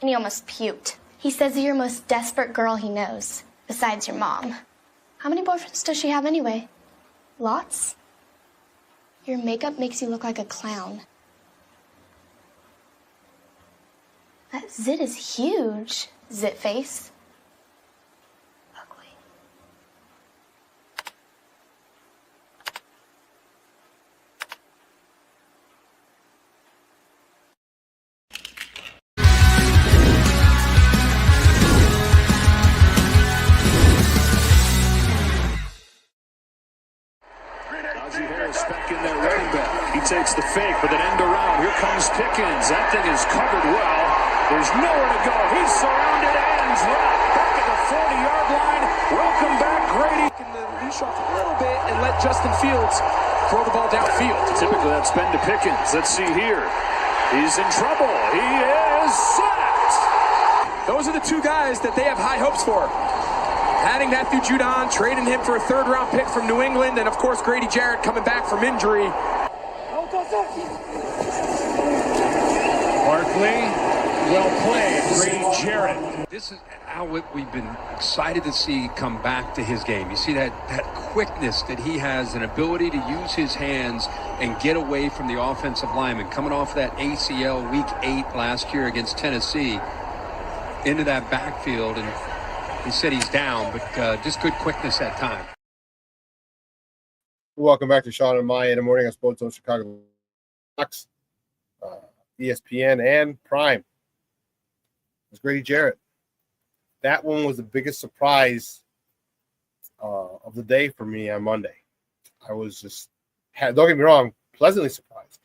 And he almost puked. He says you're the most desperate girl he knows, besides your mom. How many boyfriends does she have anyway? Lots? Your makeup makes you look like a clown. That zit is huge, zit face. Takes the fake with an end around. Here comes Pickens. That thing is covered well. There's nowhere to go. He's surrounded and dropped back at the 40-yard line. Welcome back, Grady. Can the leash off a little bit and let Justin Fields throw the ball downfield. Typically that's been to Pickens. Let's see here. He's in trouble. He is sacked. Those are the 2 guys that they have high hopes for. Adding Matthew Judon, trading him for a 3rd-round pick from New England, and of course Grady Jarrett coming back from injury. Barkley, well played. Grady Jarrett. This is how we've been excited to see come back to his game. You see that quickness that he has, an ability to use his hands and get away from the offensive lineman. Coming off that ACL week 8 last year against Tennessee into that backfield, and he said he's down, but just good quickness at time. Welcome back to Shawn and Maya in the morning on Sports Zone Chicago, ESPN, and Prime. It's Grady Jarrett. That one was the biggest surprise of the day for me on Monday. I was just, don't get me wrong, pleasantly surprised.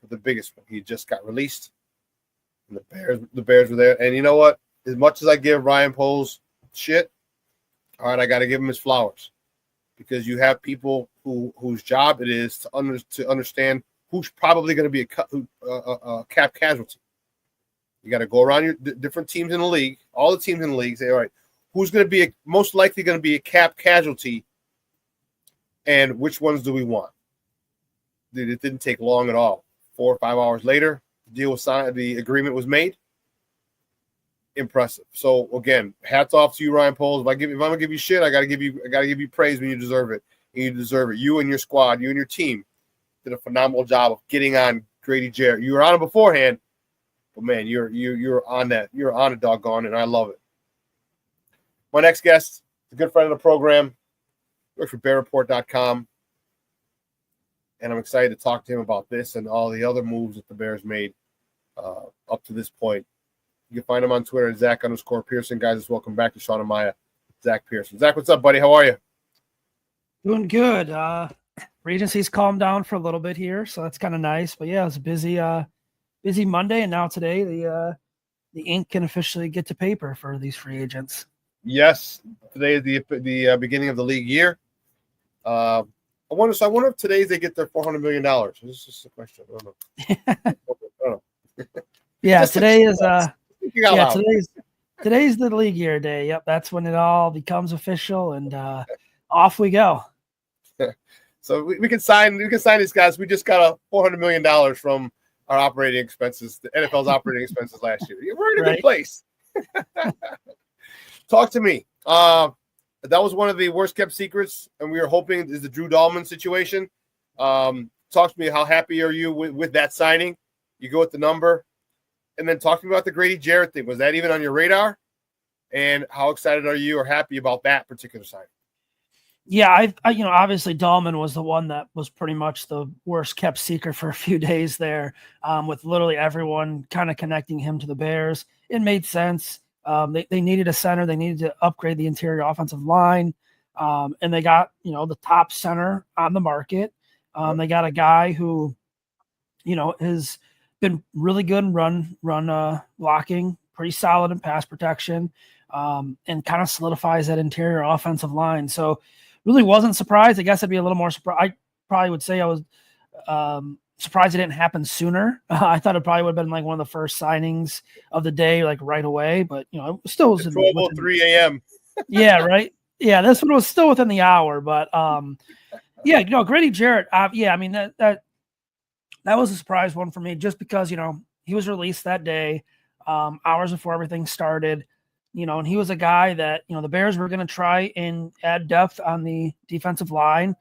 But the biggest one, he just got released, and the Bears were there. And you know what? As much as I give Ryan Poles shit, all right, I got to give him his flowers. Because you have people whose job it is to understand who's probably going to be a cap casualty. You got to go around your different teams in the league, all the teams in the league, say, all right, who's going to be most likely going to be a cap casualty, and which ones do we want? Dude, it didn't take long at all. 4 or 5 hours later, deal was signed, the agreement was made. Impressive. So again, hats off to you, Ryan Poles. If I'm gonna give you shit, I gotta give you praise when you deserve it. And you deserve it. You and your squad, you and your team did a phenomenal job of getting on Grady Jarrett. You were on it beforehand, but man, you're on that. You're on it, doggone, and I love it. My next guest is a good friend of the program. Works for BearReport.com. And I'm excited to talk to him about this and all the other moves that the Bears made up to this point. You can find him on Twitter at Zack_Pearson. Guys, welcome back to Shawn and Maya. Zack Pearson. Zack, what's up, buddy? How are you? Doing good. Regency's calmed down for a little bit here, so that's kind of nice. But yeah, it was a busy Monday, and now today the ink can officially get to paper for these free agents. Yes, today is the beginning of the league year. I wonder if today they get their $400 million. This is just a question. I don't know. Yeah, today is yeah, today's the league year day. Yep, that's when it all becomes official, and off we go. So we can sign these guys. We just got a $400 million from our operating expenses, the NFL's operating expenses last year. We're in a good place. Talk to me. That was one of the worst kept secrets, and we were hoping is the Drew Dahlman situation. Talk to me. How happy are you with that signing? You go with the number. And then talk to me about the Grady Jarrett thing. Was that even on your radar? And how excited are you or happy about that particular signing? Yeah, I obviously Dahlman was the one that was pretty much the worst kept secret for a few days there, with literally everyone kind of connecting him to the Bears. It made sense. They needed a center. They needed to upgrade the interior offensive line. And they got, the top center on the market. They got a guy who, has been really good in run blocking, pretty solid in pass protection, and kind of solidifies that interior offensive line. So really wasn't surprised. I guess I'd be a little more surprised. I probably would say I was surprised it didn't happen sooner. I thought it probably would have been like one of the first signings of the day, like right away. But it still was 12:03 a.m. Yeah, right. Yeah, this one was still within the hour. But yeah, Grady Jarrett. Yeah, I mean that was a surprise one for me, just because he was released that day, hours before everything started. And he was a guy that the Bears were going to try and add depth on the defensive line.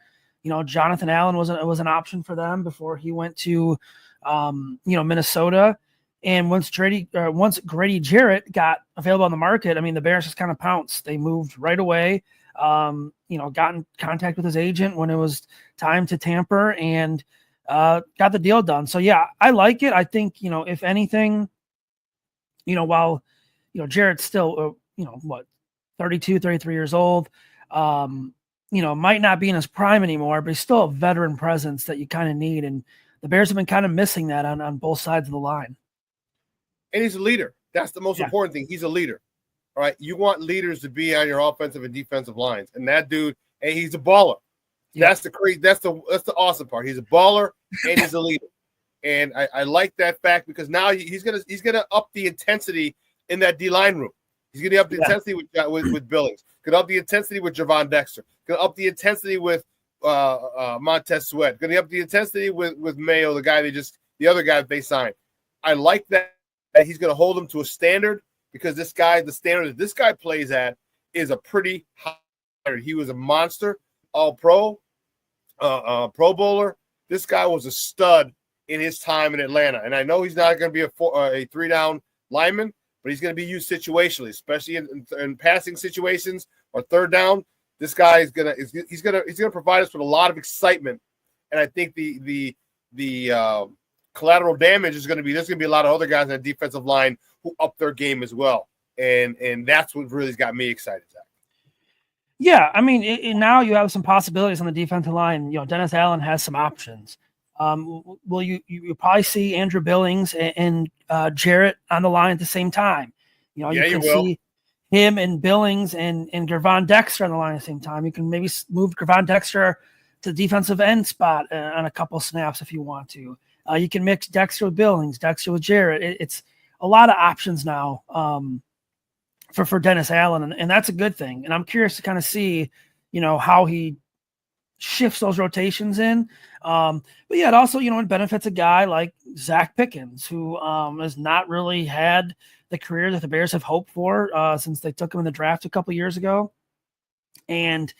Jonathan Allen was an option for them before he went to, Minnesota. And once Grady Jarrett got available on the market, I mean, the Bears just kind of pounced. They moved right away. Got in contact with his agent when it was time to tamper, and got the deal done. So yeah, I like it. I think, if anything, while, Jarrett's still, 32, 33 years old, might not be in his prime anymore, but he's still a veteran presence that you kind of need. And the Bears have been kind of missing that on both sides of the line. And he's a leader. That's the most important thing. He's a leader. All right. You want leaders to be on your offensive and defensive lines. And that dude, hey, he's a baller. Yeah. That's the awesome part. He's a baller and he's a leader. And I like that fact, because now he's gonna up the intensity in that D-line room. He's gonna up the intensity with Billings. Gonna up the intensity with Gervon Dexter. Gonna up the intensity with Montez Sweat. Gonna up the intensity with Mayo, the other guy that they signed. I like that he's gonna hold him to a standard, because the standard that this guy plays at is a pretty high standard. He was a monster, all-pro, Pro Bowler. This guy was a stud in his time in Atlanta. And I know he's not going to be a three-down lineman, but he's going to be used situationally, especially in passing situations or third down. This guy is going to provide us with a lot of excitement. And I think the collateral damage is going to be, there's going to be a lot of other guys on the defensive line who up their game as well. And that's what really got me excited, Zach. Yeah, I mean, now you have some possibilities on the defensive line. Dennis Allen has some options. Will you probably see Andrew Billings and Jarrett on the line at the same time? You can see him and Billings and Gervon Dexter on the line at the same time. You can maybe move Gervon Dexter to the defensive end spot on a couple snaps if you want to. You can mix Dexter with Billings, Dexter with Jarrett. It's a lot of options now for Dennis Allen, and that's a good thing. And I'm curious to kind of see, how he shifts those rotations in. But yeah, it also, it benefits a guy like Zack Pickens, who has not really had the career that the Bears have hoped for since they took him in the draft a couple years ago. And,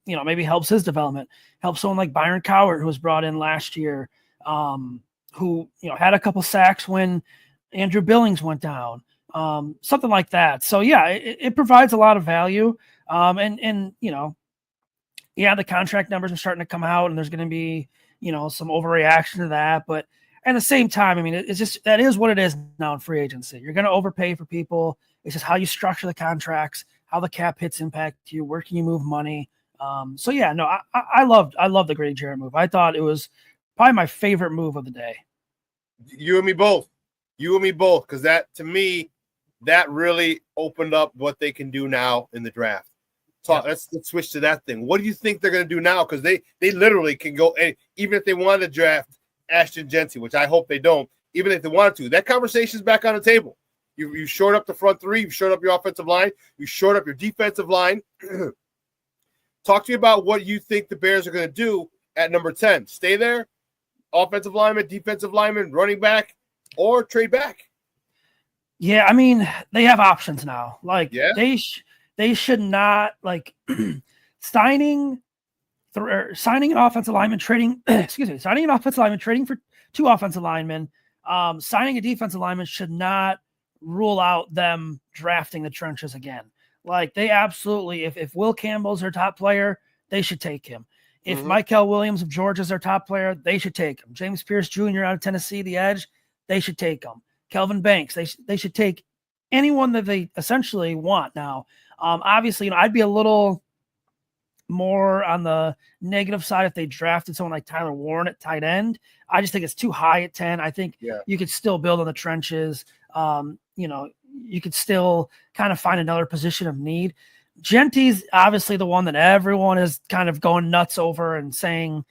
maybe helps his development, helps someone like Byron Cowart, who was brought in last year, who, had a couple sacks when Andrew Billings went down, something like that. So yeah, it provides a lot of value. The contract numbers are starting to come out, and there's going to be, some overreaction to that. But at the same time, I mean, it's just, that is what it is now in free agency. You're going to overpay for people. It's just how you structure the contracts, how the cap hits impact you, where can you move money. I loved the Grady Jarrett move. I thought it was probably my favorite move of the day. You and me both. Because that, to me, that really opened up what they can do now in the draft. Let's switch to that thing. What do you think they're going to do now? Because they literally can go, even if they wanted to draft Ashton Jeanty, which I hope they don't, even if they wanted to, that conversation is back on the table. You shored up the front three. You shored up your offensive line. You shored up your defensive line. Talk to me about what you think the Bears are going to do at number 10. Stay there, offensive lineman, defensive lineman, running back, or trade back. Yeah, I mean, they have options now. They should not, signing an offensive lineman, trading for two offensive linemen, signing a defensive lineman should not rule out them drafting the trenches again. They absolutely, if Will Campbell's their top player, they should take him. If Michael Williams of Georgia's their top player, they should take him. James Pierce Jr. out of Tennessee, the edge, they should take him. Kelvin Banks, they should take anyone that they essentially want now. Obviously, I'd be a little more on the negative side if they drafted someone like Tyler Warren at tight end. I just think it's too high at 10. I think you could still build on the trenches. You could still kind of find another position of need. Jeanty's obviously the one that everyone is kind of going nuts over and saying,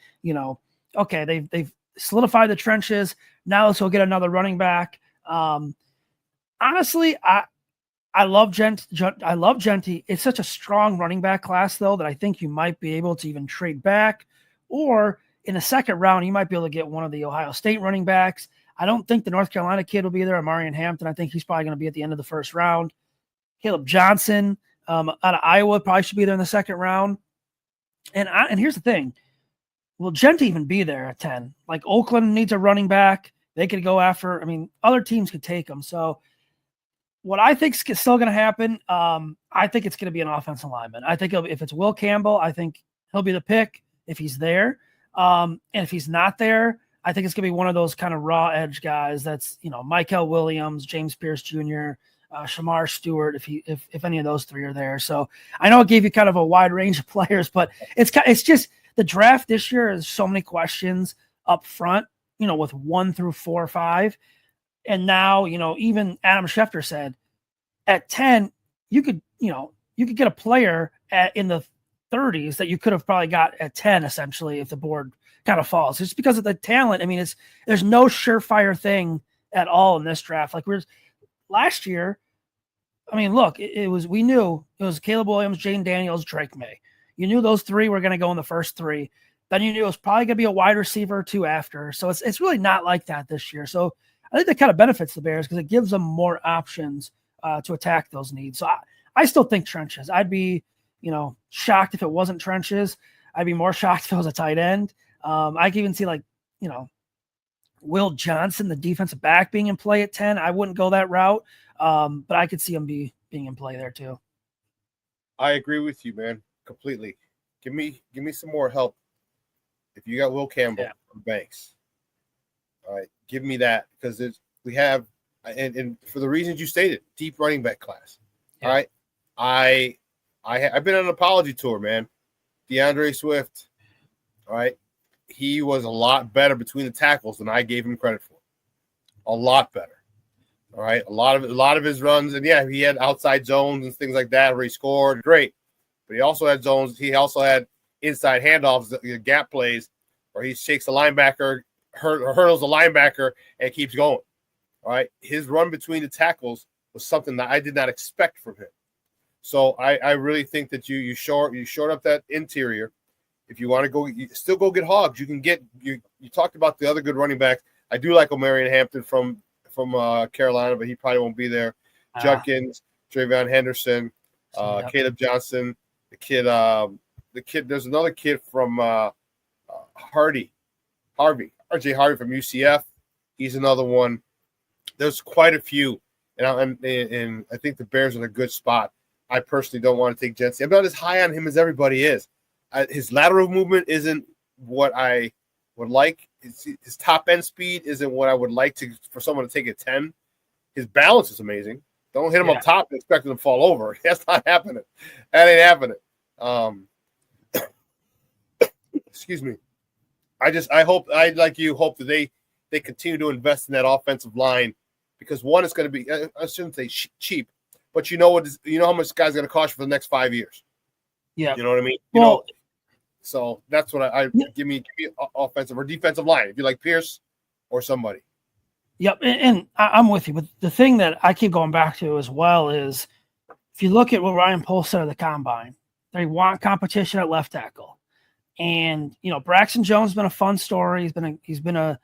okay, they've solidified the trenches. Now let's go get another running back. Honestly, I love Jeanty. It's such a strong running back class, though, that I think you might be able to even trade back, or in the second round, you might be able to get one of the Ohio State running backs. I don't think the North Carolina kid will be there, Amarian Hampton. I think he's probably going to be at the end of the first round. Caleb Johnson out of Iowa probably should be there in the second round. And here's the thing. Will Jeanty even be there at 10? Oakland needs a running back. They could go after, other teams could take them. So what I think is still going to happen, I think it's going to be an offensive lineman. I think if it's Will Campbell, I think he'll be the pick if he's there. And if he's not there, I think it's going to be one of those kind of raw edge guys that's, Michael Williams, James Pierce Jr., Shamar Stewart, if any of those three are there. So I know it gave you kind of a wide range of players, but it's just the draft this year is so many questions up front, with 1 through 4 or 5. And now, even Adam Schefter said at 10, you could get a player in the 30s that you could have probably got at 10, essentially, if the board kind of falls. Just because of the talent. There's no surefire thing at all in this draft. Last year, we knew it was Caleb Williams, Jane Daniels, Drake May. You knew those three were going to go in the first 3. Then you knew it was probably going to be a wide receiver or 2 after. So it's really not like that this year. So I think that kind of benefits the Bears because it gives them more options to attack those needs. So I still think trenches. I'd be, shocked if it wasn't trenches. I'd be more shocked if it was a tight end. I could even see Will Johnson, the defensive back, being in play at 10. I wouldn't go that route, but I could see him being in play there too. I agree with you, man, completely. Give me some more help. If you got Will Campbell or Banks, all right, give me that because we have, and for the reasons you stated, deep running back class. Yeah. All right, I've been on an apology tour, man. DeAndre Swift, all right, he was a lot better between the tackles than I gave him credit for. A lot better. All right, a lot of his runs, and he had outside zones and things like that where he scored, great. But he also had zones. He also had inside handoffs, gap plays, where he shakes the linebacker, hurdles the linebacker, and keeps going. All right, his run between the tackles was something that I did not expect from him. So I really think that you short up that interior. if you want to go, you still go get Hogs. You can get you talked about the other good running backs. I do like Omarion Hampton from Carolina, but he probably won't be there. Judkins, Travion Henderson, Caleb Johnson, the kid. There's another kid from RJ Harvey from UCF. He's another one. There's quite a few, and I think the Bears are in a good spot. I personally don't want to take Jensen. I'm not as high on him as everybody is. His lateral movement isn't what I would like. His top end speed isn't what I would like for someone to take a 10. His balance is amazing. Don't hit him up top and expect him to fall over. That's not happening. That ain't happening. Excuse me. I hope that they continue to invest in that offensive line, because one is going to be, I shouldn't say cheap, but you know how much this guy's going to cost you for the next 5 years. Yeah. You know what I mean? So that's what I give me offensive or defensive line, if you like Pierce or somebody. Yep. And I'm with you. But the thing that I keep going back to as well is, if you look at what Ryan Poles said at the combine, they want competition at left tackle. And, Braxton Jones has been a fun story. He's been a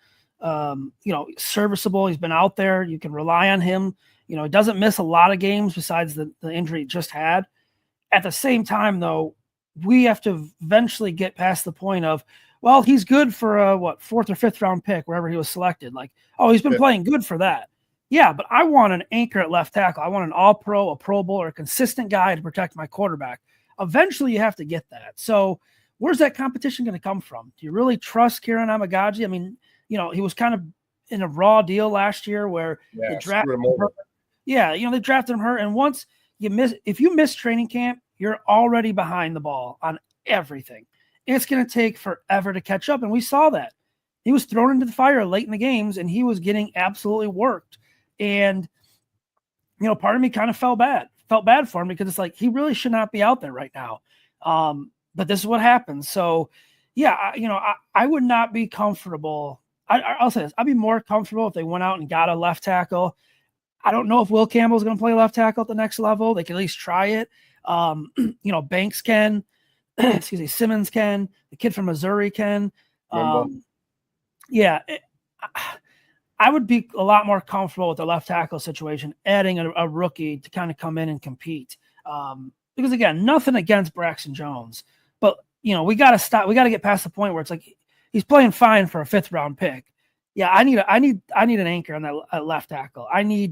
serviceable. He's been out there. You can rely on him. He doesn't miss a lot of games besides the injury he just had. At the same time, though, we have to eventually get past the point of, well, he's good for a 4th or 5th round pick, wherever he was selected. Like, oh, he's been playing good for that. Yeah, but I want an anchor at left tackle. I want an all-pro, a Pro Bowl, or a consistent guy to protect my quarterback. Eventually, you have to get that. So where's that competition going to come from? Do you really trust Kieran Amagaji? I mean, he was kind of in a raw deal last year where they drafted him hurt. Yeah, they drafted him hurt. And once if you miss training camp, you're already behind the ball on everything. It's going to take forever to catch up. And we saw that. He was thrown into the fire late in the games, and he was getting absolutely worked. And, part of me kind of felt bad for him, because it's like, he really should not be out there right now. But this is what happens. So, yeah, I would not be comfortable. I'll say this. I'd be more comfortable if they went out and got a left tackle. I don't know if Will Campbell's going to play left tackle at the next level. They can at least try it. Banks can. Simmons can. The kid from Missouri can. I would be a lot more comfortable with the left tackle situation, adding a rookie to kind of come in and compete. Because, again, nothing against Braxton Jones, but we got to stop. We got to get past the point where it's like, he's playing fine for a 5th round pick. Yeah, I need an anchor on that left tackle. They may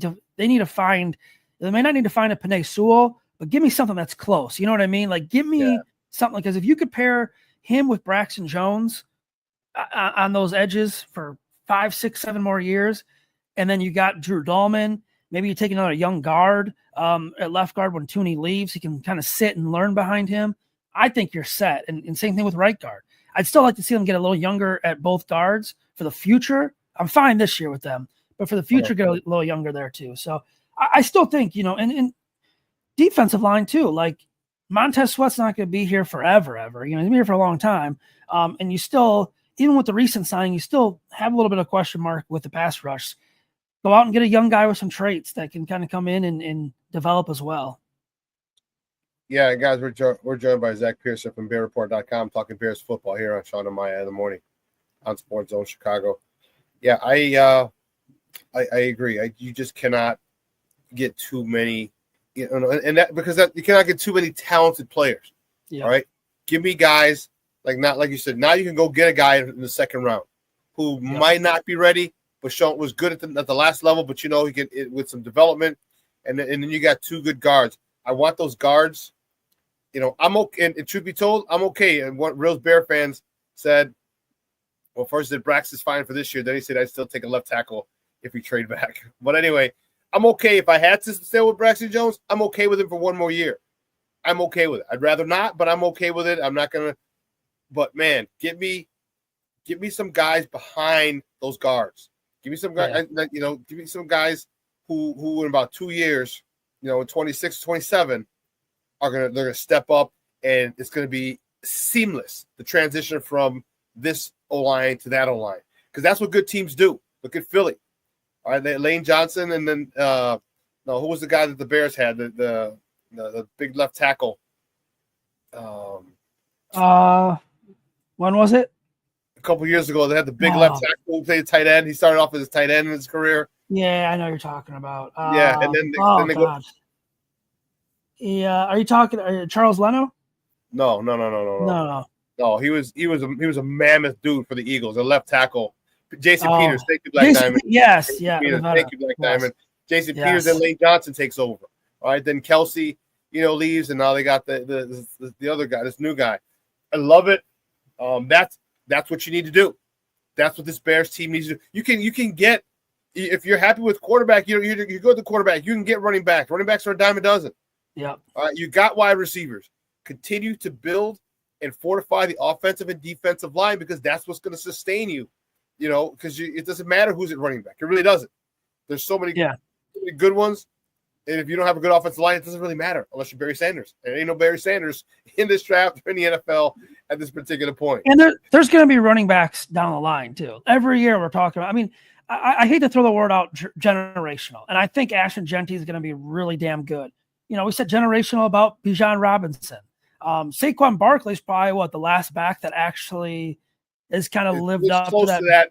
not need to find a Penei Sewell, but give me something that's close. You know what I mean? Like, give me something, because if you could pair him with Braxton Jones on those edges for 5, 6, 7 more years, and then you got Drew Dahlman, maybe you take another young guard at left guard when Tooney leaves. He can kind of sit and learn behind him. I think you're set. And same thing with right guard. I'd still like to see them get a little younger at both guards for the future. I'm fine this year with them, but for the future, get a little younger there too. So I still think, and defensive line too, like Montez Sweat's not going to be here forever, ever. He's been here for a long time. And you still, even with the recent signing, you still have a little bit of question mark with the pass rush. Go out and get a young guy with some traits that can kind of come in and develop as well. Yeah, guys, we're joined by Zack Pearson from BearReport.com, talking Bears football here on Shawn and Maya in the morning on Sports Zone Chicago. Yeah, I agree. You just cannot get too many, and that because you cannot get too many talented players. Yeah. All right, give me guys like you said. Now you can go get a guy in the 2nd round who might not be ready, but Shawn was good at the last level. But he can with some development, and then you got 2 good guards. I want those guards. I'm okay. And truth be told, I'm okay. And what real Bear fans said, well, first said Braxton's fine for this year. Then he said I'd still take a left tackle if we trade back. But anyway, I'm okay. If I had to stay with Braxton Jones, I'm okay with him for 1 more year. I'm okay with it. I'd rather not, but I'm okay with it. I'm not gonna. But man, give me some guys behind those guards. Give me some guys. Give me some guys who in about 2 years, in 26, 27. They're gonna step up, and it's gonna be seamless, the transition from this O-line to that O-line, because that's what good teams do. Look at Philly. All right, Lane Johnson, and then who was the guy that the Bears had, the big left tackle? When was it? A couple years ago, they had the big left tackle who played tight end. He started off as a tight end in his career. Yeah, I know you're talking about. Yeah, and then they God. Yeah, are you talking Charles Leno? No. No, he was a mammoth dude for the Eagles, a left tackle. Jason Peters, thank you, Black Diamond. Yes, Peters, thank you, Black Diamond. Jason Peters, then Lane Johnson takes over. All right, then Kelsey, leaves, and now they got the other guy, this new guy. I love it. That's what you need to do. That's what this Bears team needs to do. You can get, if you're happy with quarterback, you go to the quarterback. You can get running back. Running backs are a dime a dozen. Yeah. You got wide receivers. Continue to build and fortify the offensive and defensive line because that's what's going to sustain you. Because it doesn't matter who's at running back. It really doesn't. There's so many good ones. And if you don't have a good offensive line, it doesn't really matter unless you're Barry Sanders. And there ain't no Barry Sanders in this draft or in the NFL at this particular point. And there's going to be running backs down the line, too. Every year we're talking about – I mean, I hate to throw the word out generational. And I think Ashton Genty is going to be really damn good. We said generational about Bijan Robinson. Saquon Barkley's probably the last back that actually has kind of lived up to that.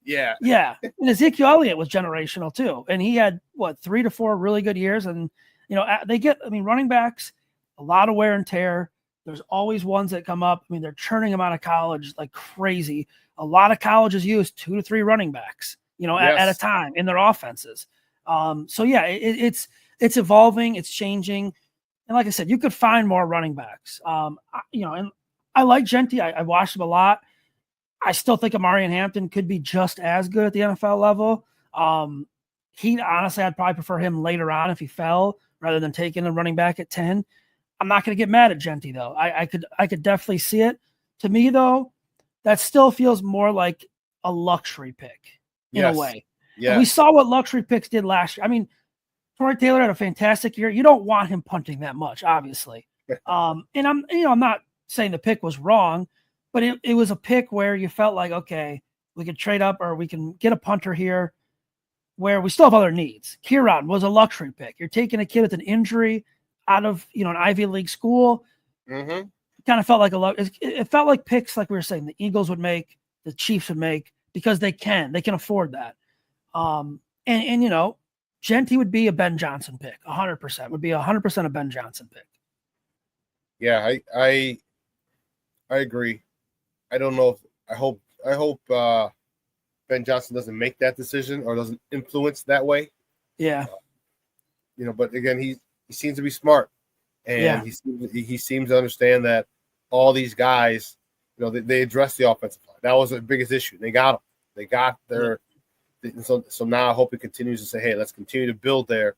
Yeah. Yeah. And Ezekiel Elliott was generational too. And he had 3 to 4 really good years. And, running backs, a lot of wear and tear. There's always ones that come up. I mean, they're churning them out of college like crazy. A lot of colleges use 2 to 3 running backs, at a time in their offenses. It's evolving, it's changing. And like I said, you could find more running backs. And I like Genty. I watched him a lot. I still think Amarian Hampton could be just as good at the NFL level. Honestly, I'd probably prefer him later on if he fell rather than taking a running back at 10. I'm not going to get mad at Genty, though. I could definitely see it. To me, though, that still feels more like a luxury pick in a way. Yeah. And we saw what luxury picks did last year. I mean, Troy Taylor had a fantastic year. You don't want him punting that much, obviously. And I'm not saying the pick was wrong, but it was a pick where you felt like, okay, we could trade up or we can get a punter here where we still have other needs. Kieran was a luxury pick. You're taking a kid with an injury out of, an Ivy League school. Mm-hmm. Kind of felt like it felt like picks like we were saying the Eagles would make, the Chiefs would make because they can afford that. Genty would be a Ben Johnson pick, 100%. Would be 100% a Ben Johnson pick. Yeah, I agree. I don't know. I hope Ben Johnson doesn't make that decision or doesn't influence that way. Yeah. But again, he seems to be smart, and he seems to understand that all these guys, they address the offensive line. That was the biggest issue. They got them. They got their. So now I hope it continues to say, hey, let's continue to build there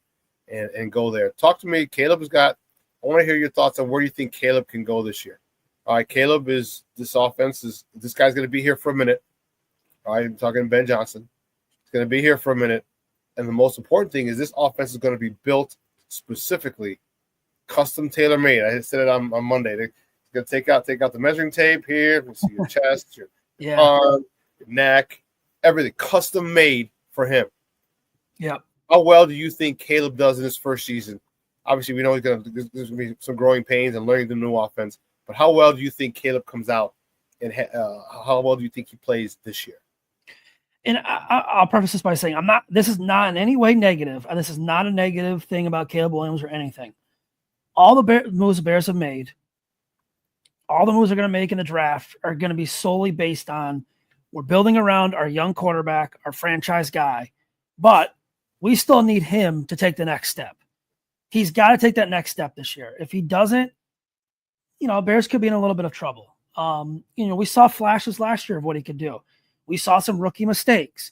and go there. Talk to me. I want to hear your thoughts on where you think Caleb can go this year. All right, this guy's going to be here for a minute. All right, I'm talking Ben Johnson. He's going to be here for a minute. And the most important thing is this offense is going to be built specifically, custom tailor-made. I said it on Monday. They're going to take out the measuring tape here. We'll see your chest, your arm, your neck. Everything custom made for him. Yeah. How well do you think Caleb does in his first season? Obviously, we know there's going to be some growing pains and learning the new offense. But how well do you think Caleb comes out, and how well do you think he plays this year? And I'll preface this by saying this is not in any way negative. And this is not a negative thing about Caleb Williams or anything. All the moves the Bears have made, all the moves they're going to make in the draft are going to be solely based on we're building around our young quarterback, our franchise guy, but we still need him to take the next step. He's got to take that next step this year. If he doesn't, Bears could be in a little bit of trouble. We saw flashes last year of what he could do. We saw some rookie mistakes.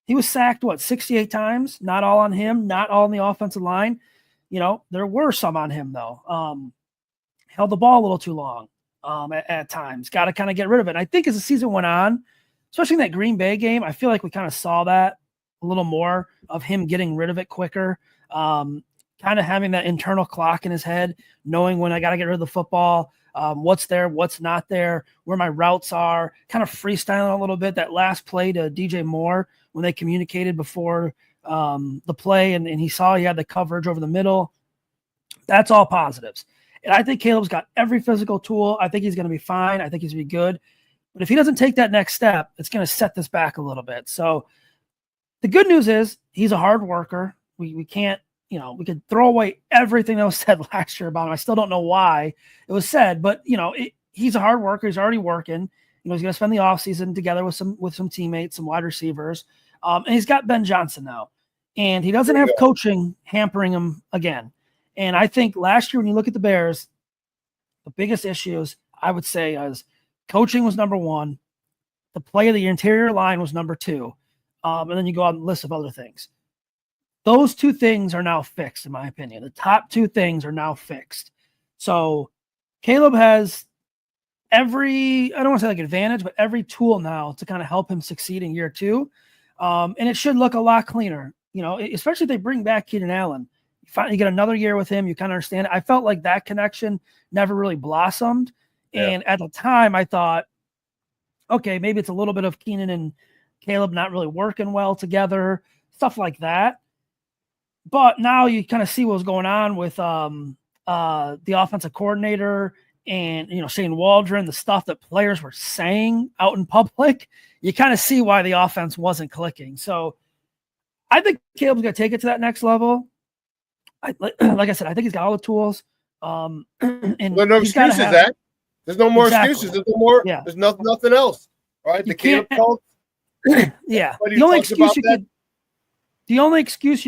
He was sacked, 68 times? Not all on him, not all on the offensive line. There were some on him, though. Held the ball a little too long at times. Got to kind of get rid of it. And I think as the season went on, especially in that Green Bay game, I feel like we kind of saw that a little more of him getting rid of it quicker, kind of having that internal clock in his head, knowing when I got to get rid of the football, what's there, what's not there, where my routes are, kind of freestyling a little bit. That last play to DJ Moore when they communicated before the play and he saw he had the coverage over the middle. That's all positives. And I think Caleb's got every physical tool. I think he's going to be fine. I think he's going to be good. But if he doesn't take that next step, it's going to set this back a little bit. So the good news is he's a hard worker. We can't, we could throw away everything that was said last year about him. I still don't know why it was said, but he's a hard worker. He's already working. He's going to spend the offseason together with some teammates, some wide receivers. And he's got Ben Johnson now. And he doesn't have coaching hampering him again. And I think last year when you look at the Bears, the biggest issues I would say is coaching was number one. The play of the interior line was number two. And then you go on the list of other things. Those two things are now fixed, in my opinion. The top two things are now fixed. So Caleb has every, I don't want to say like advantage, but every tool now to kind of help him succeed in year two. And it should look a lot cleaner, especially if they bring back Keenan Allen. You finally get another year with him. You kind of understand it. I felt like that connection never really blossomed. Yeah. And at the time I thought, okay, maybe it's a little bit of Keenan and Caleb not really working well together, stuff like that. But now you kind of see what was going on with the offensive coordinator and, Shane Waldron, the stuff that players were saying out in public. You kind of see why the offense wasn't clicking. So I think Caleb's going to take it to that next level. Like I said, I think he's got all the tools. And there's no excuses, Zach. There's no more excuses. There's no more. Yeah. There's nothing else. All right. The Caleb cult. Yeah. The only excuse you could. The only excuse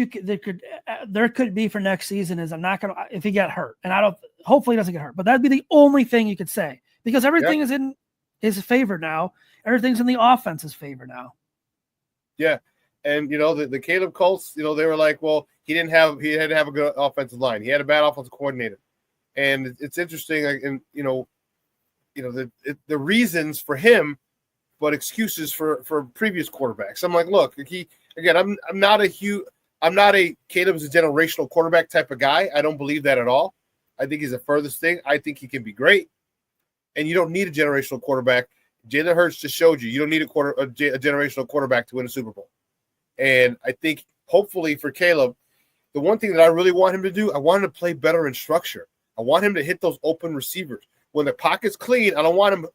there could be for next season is I'm not going to, if he got hurt, and hopefully he doesn't get hurt, but that'd be the only thing you could say because everything is in his favor now. Everything's in the offense's favor now. Yeah. And, the Caleb Colts, they were like, well, he had to have a good offensive line. He had a bad offensive coordinator. And it's interesting. And, the reasons for him, but excuses for previous quarterbacks. I'm like, look, I'm not a Caleb's a generational quarterback type of guy. I don't believe that at all. I think he's the furthest thing. I think he can be great. And you don't need a generational quarterback. Jalen Hurts just showed you don't need a generational quarterback to win a Super Bowl. And I think hopefully for Caleb, the one thing that I really want him to do, I want him to play better in structure. I want him to hit those open receivers. When the pocket's clean, I don't want him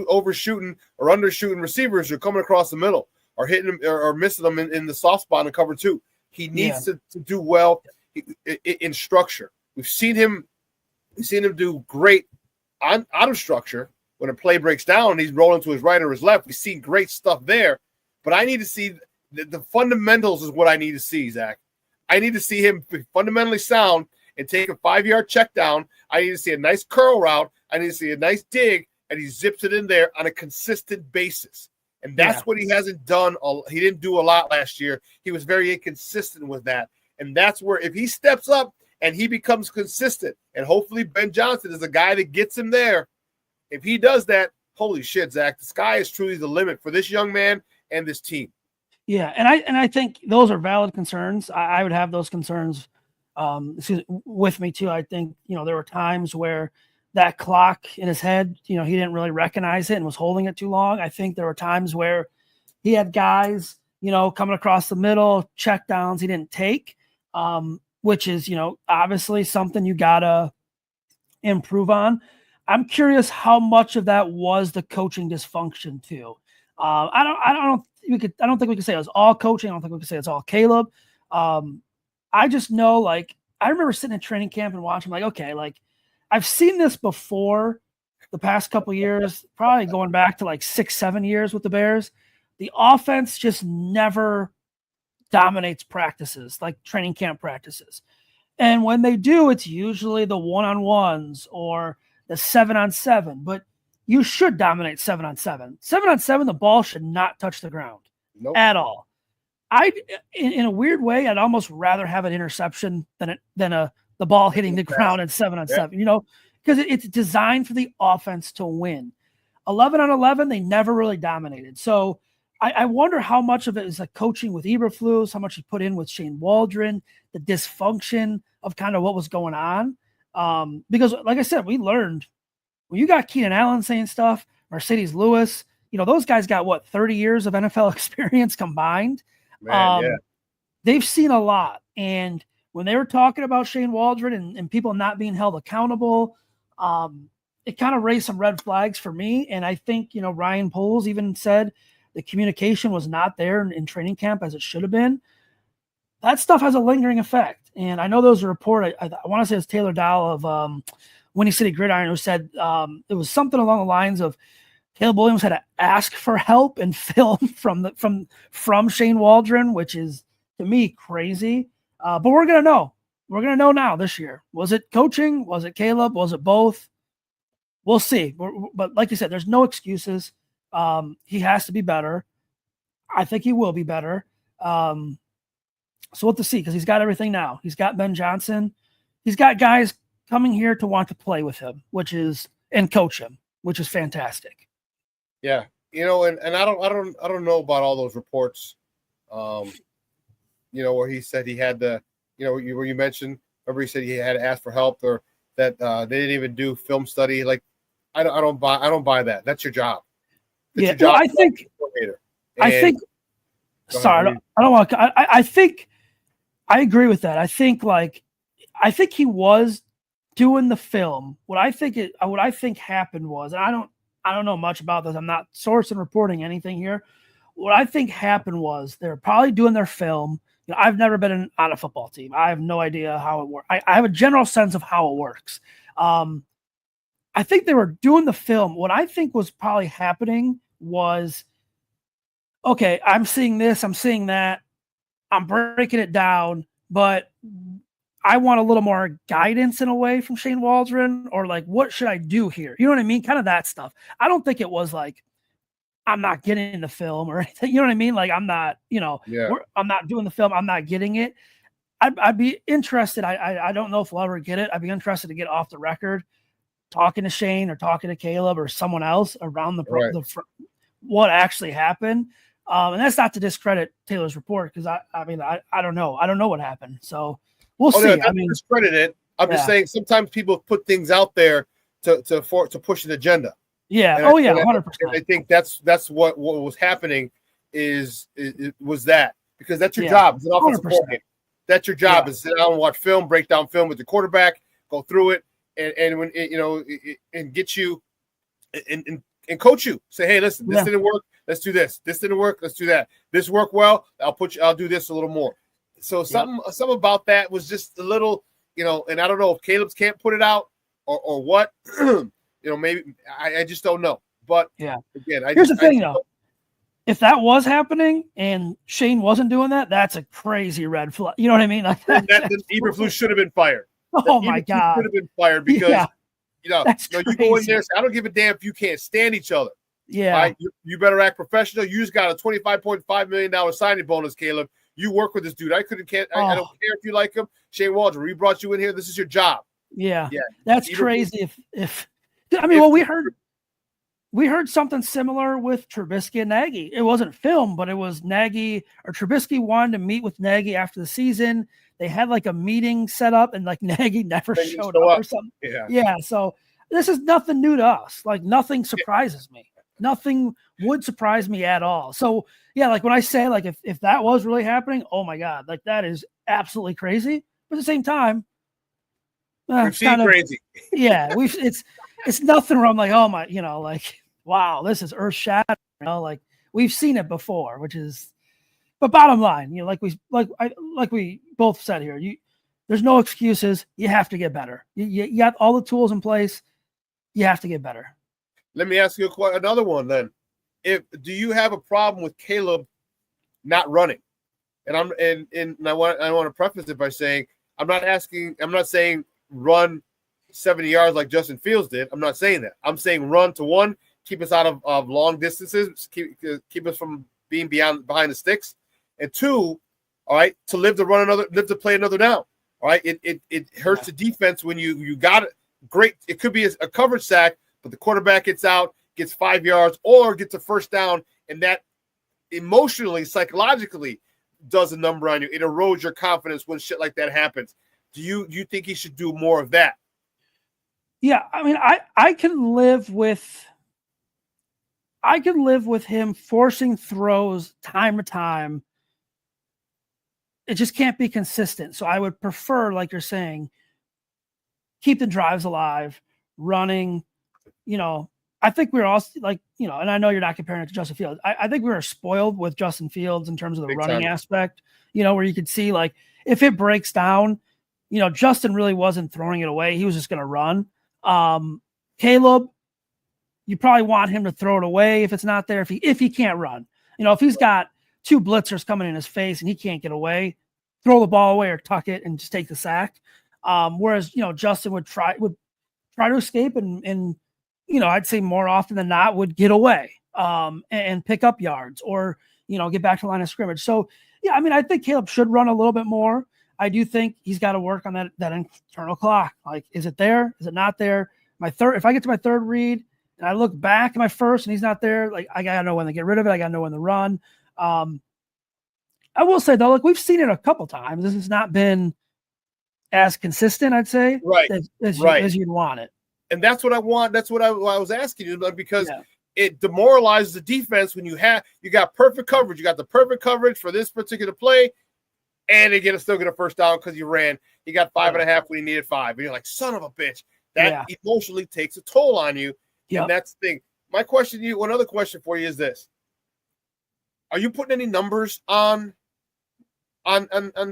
overshooting or undershooting receivers who are coming across the middle or hitting them or missing them in the soft spot in cover two. He needs to do well in structure. We've seen him do great out of structure. When a play breaks down, he's rolling to his right or his left. We've seen great stuff there. But I need to see the fundamentals is what I need to see, Zach. I need to see him fundamentally sound and take a 5-yard check down. I need to see a nice curl route. I need to see a nice dig, and he zips it in there on a consistent basis. And that's what he hasn't done. He didn't do a lot last year. He was very inconsistent with that. And that's where if he steps up and he becomes consistent, and hopefully Ben Johnson is the guy that gets him there, if he does that, holy shit, Zach, the sky is truly the limit for this young man and this team. Yeah, and I think those are valid concerns. I would have those concerns with me too. I think, there were times where that clock in his head, he didn't really recognize it and was holding it too long. I think there were times where he had guys, coming across the middle, check downs he didn't take, which is, obviously something you got to improve on. I'm curious how much of that was the coaching dysfunction too. I don't think we can say it was all coaching. I don't think we can say it's all Caleb. I just know, I remember sitting in training camp and watching, okay, I've seen this before the past couple of years, probably going back to 6-7 years with the Bears. The offense just never dominates practices, like training camp practices. And when they do, it's usually the one-on-ones or the 7-on-7, but you should dominate 7-on-7. 7-on-7, the ball should not touch the ground at all. In a weird way, I'd almost rather have an interception than the ball hitting the ground at 7-on-7, because it's designed for the offense to win. 11-on-11, they never really dominated. So I wonder how much of it is coaching with Eberflus, how much he put in with Shane Waldron, the dysfunction of kind of what was going on. Because like I said, we learned when you got Keenan Allen saying stuff, Mercedes Lewis, those guys got 30 years of NFL experience combined. Man, they've seen a lot. And when they were talking about Shane Waldron and people not being held accountable, it kind of raised some red flags for me. And I think, Ryan Poles even said the communication was not there in training camp as it should have been. That stuff has a lingering effect. And I know there was a report, I want to say it's Taylor Dow of Windy City Gridiron, who said it was something along the lines of Caleb Williams had to ask for help and film from Shane Waldron, which is, to me, crazy. But we're going to know. We're going to know now this year. Was it coaching? Was it Caleb? Was it both? We'll see. But like you said, there's no excuses. He has to be better. I think he will be better. So we'll have to see, because he's got everything now. He's got Ben Johnson. He's got guys coming here to want to play with him, and coach him, which is fantastic. Yeah. And I don't know about all those reports, where he said he had to, where you mentioned, remember he said he had to ask for help, or that they didn't even do film study. Like, I don't buy that. That's your job. That's your job. I think I agree with that. I think he was doing the film. What I think happened was, and I don't know much about this. I'm not sourcing reporting anything here. What I think happened was they're probably doing their film. I've never been on a football team. I have no idea how it works. I have a general sense of how it works. I think they were doing the film. What I think was probably happening was, okay, I'm seeing this, I'm seeing that, I'm breaking it down, but I want a little more guidance in a way from Shane Waldron, or like, what should I do here? You know what I mean? Kind of that stuff. I don't think it was like, I'm not getting the film or anything. You know what I mean? Like, I'm not, I'm not doing the film. I'm not getting it. I'd be interested. I don't know if we'll ever get it. I'd be interested to get off the record, talking to Shane or talking to Caleb or someone else around what actually happened. And that's not to discredit Taylor's report, because I don't know. I don't know what happened. So we'll see. No, discredit it. I'm just saying sometimes people put things out there to push an agenda. Yeah. And 100%. I think that's what was happening was that, because that's your job as an offensive coordinator. That's your job is sit down and watch film, break down film with the quarterback, go through it, and when and get you and coach you. Say, hey, listen, this didn't work. Let's do this. This didn't work. Let's do that. This worked well. I'll do this a little more. So something about that was just a little, and I don't know if Caleb's can't put it out or what. Maybe I just don't know. But again, here's the thing though. If that was happening and Shane wasn't doing that, that's a crazy red flag. You know what I mean? Like Eberflus should have been fired. Oh my God, should have been fired because you go in there and say, I don't give a damn if you can't stand each other. Yeah, right? You better act professional. You just got a $25.5 million signing bonus, Caleb. You work with this dude. I don't care if you like him. Shane Waldron, we brought you in here. This is your job. Yeah. That's crazy. We heard something similar with Trubisky and Nagy. It wasn't film, but it was Nagy or Trubisky wanted to meet with Nagy after the season. They had like a meeting set up, and like Nagy never showed up or something. Yeah. So this is nothing new to us. Like, nothing surprises me. Nothing would surprise me at all. So yeah, like when I say, like, if that was really happening, oh my God, like that is absolutely crazy. But at the same time, we've seen crazy. Yeah, it's nothing where I'm like, oh my, like, wow, this is earth shattering. Like we've seen it before, but bottom line, like we both said here, there's no excuses. You have to get better. You got all the tools in place. You have to get better. Let me ask you another one then. Do you have a problem with Caleb not running? And I want to preface it by saying I'm not saying run 70 yards like Justin Fields did. I'm not saying that. I'm saying run to one, keep us out of long distances, keep us from being behind the sticks, and two, all right, to live to play another down. All right, it hurts the defense when you got it. Great, it could be a coverage sack, but the quarterback gets out, gets 5 yards, or gets a first down, and that emotionally, psychologically does a number on you. It erodes your confidence when shit like that happens. Do you think he should do more of that? Yeah, I mean, I can live with him forcing throws time to time. It just can't be consistent. So I would prefer, like you're saying, keep the drives alive, running, I think we were also like, and I know you're not comparing it to Justin Fields. I think we were spoiled with Justin Fields in terms of the running aspect, where you could see like if it breaks down, Justin really wasn't throwing it away. He was just going to run. Caleb, you probably want him to throw it away if it's not there, if he can't run. If he's got 2 blitzers coming in his face and he can't get away, throw the ball away or tuck it and just take the sack. Whereas, Justin would try to escape and I'd say more often than not would get away and pick up yards or, get back to the line of scrimmage. So, yeah, I mean, I think Caleb should run a little bit more. I do think he's got to work on that internal clock. Like, is it there? Is it not there? If I get to my third read and I look back at my first and he's not there, like, I got to know when to get rid of it. I got to know when to run. I will say, though, like, we've seen it a couple times. This has not been as consistent, I'd say, as you'd want it. And that's what I want. That's what I was asking you, because it demoralizes the defense when you got perfect coverage. You got the perfect coverage for this particular play, and they still get a first down because you ran. You got 5.5 when you needed 5. And you're like, son of a bitch. That emotionally takes a toll on you. Yep. And that's the thing. My question to you, one other question for you is this. Are you putting any numbers on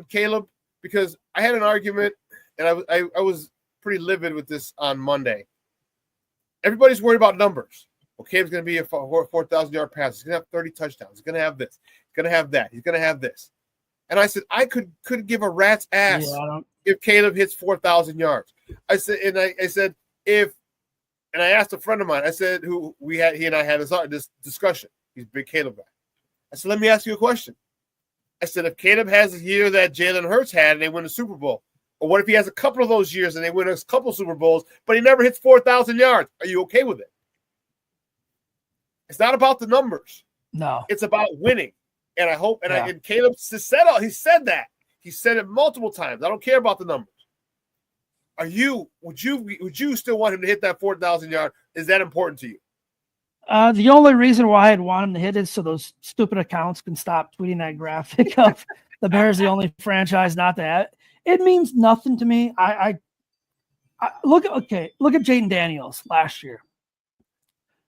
Caleb? Because I had an argument, and I was pretty livid with this on Monday. Everybody's worried about numbers. Okay, it's going to be a 4,000-yard pass. He's going to have 30 touchdowns. He's going to have this. He's going to have that. He's going to have this. And I said, I couldn't give a rat's ass if Caleb hits 4,000 yards. I said, and I asked a friend of mine. I said, he and I had this discussion. He's a big Caleb guy. I said, let me ask you a question. I said, if Caleb has a year that Jalen Hurts had and they win the Super Bowl, or what if he has a couple of those years and they win a couple Super Bowls, but he never hits 4,000 yards? Are you okay with it? It's not about the numbers. No. It's about winning. And I hope, and Caleb he said that. He said it multiple times. I don't care about the numbers. Would you still want him to hit that 4,000 yard? Is that important to you? The only reason why I'd want him to hit is so those stupid accounts can stop tweeting that graphic of the Bears, the only franchise not to have. It means nothing to me. I look at Jaden Daniels last year.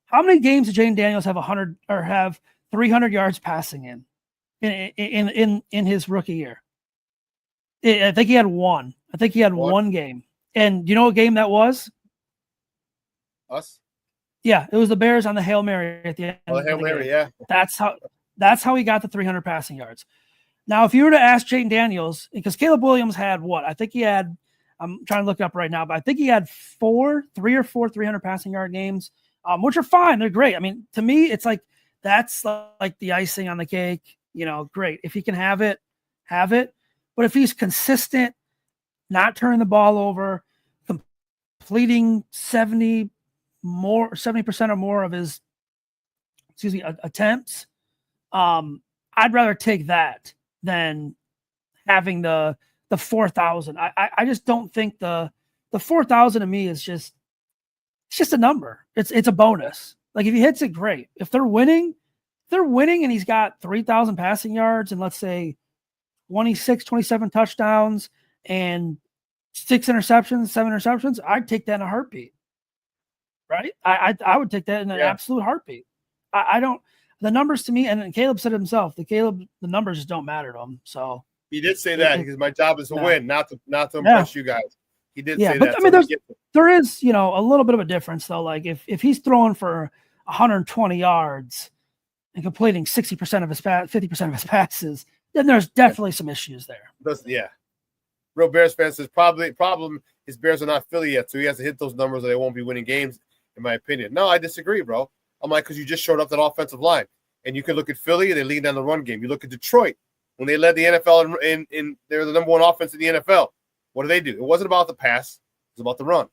How many games did Jaden Daniels have 100 or have 300 yards passing in his rookie year? I think he had one. I think he had one game. And you know what game that was? Us? Yeah, it was the Bears on the Hail Mary at the end. Oh, Hail Mary, yeah. That's how he got the 300 passing yards. Now, if you were to ask Jaden Daniels, because Caleb Williams had what? I think he had, I'm trying to look it up right now, but I think he had 3 or 4 300 passing yard games, which are fine. They're great. I mean, to me, it's like that's like the icing on the cake. Great. If he can have it, have it. But if he's consistent, not turning the ball over, completing 70% or more of his, attempts, I'd rather take that than having the 4,000. I just don't think the 4,000 to me is it's just a number. It's a bonus. Like if he hits it, great. If they're winning and he's got 3,000 passing yards and let's say 27 touchdowns and 7 interceptions, I'd take that in a heartbeat. Right? I would take that in an absolute heartbeat. I don't. The numbers to me, and Caleb said it himself, the numbers just don't matter to him. So he did say that because my job is to win, not to impress you guys. He did say but that. I mean, there is a little bit of a difference though. Like if he's throwing for 120 yards and completing 60% of his 50% of his passes, then there's definitely some issues there. Real Bears fans says problem is Bears are not Philly yet, so he has to hit those numbers or they won't be winning games, in my opinion. No, I disagree, bro. I'm like, because you just showed up that offensive line. And you can look at Philly, they lead down the run game. You look at Detroit, when they led the NFL in they're the number 1 offense in the NFL. What do? It wasn't about the pass, it was about the run.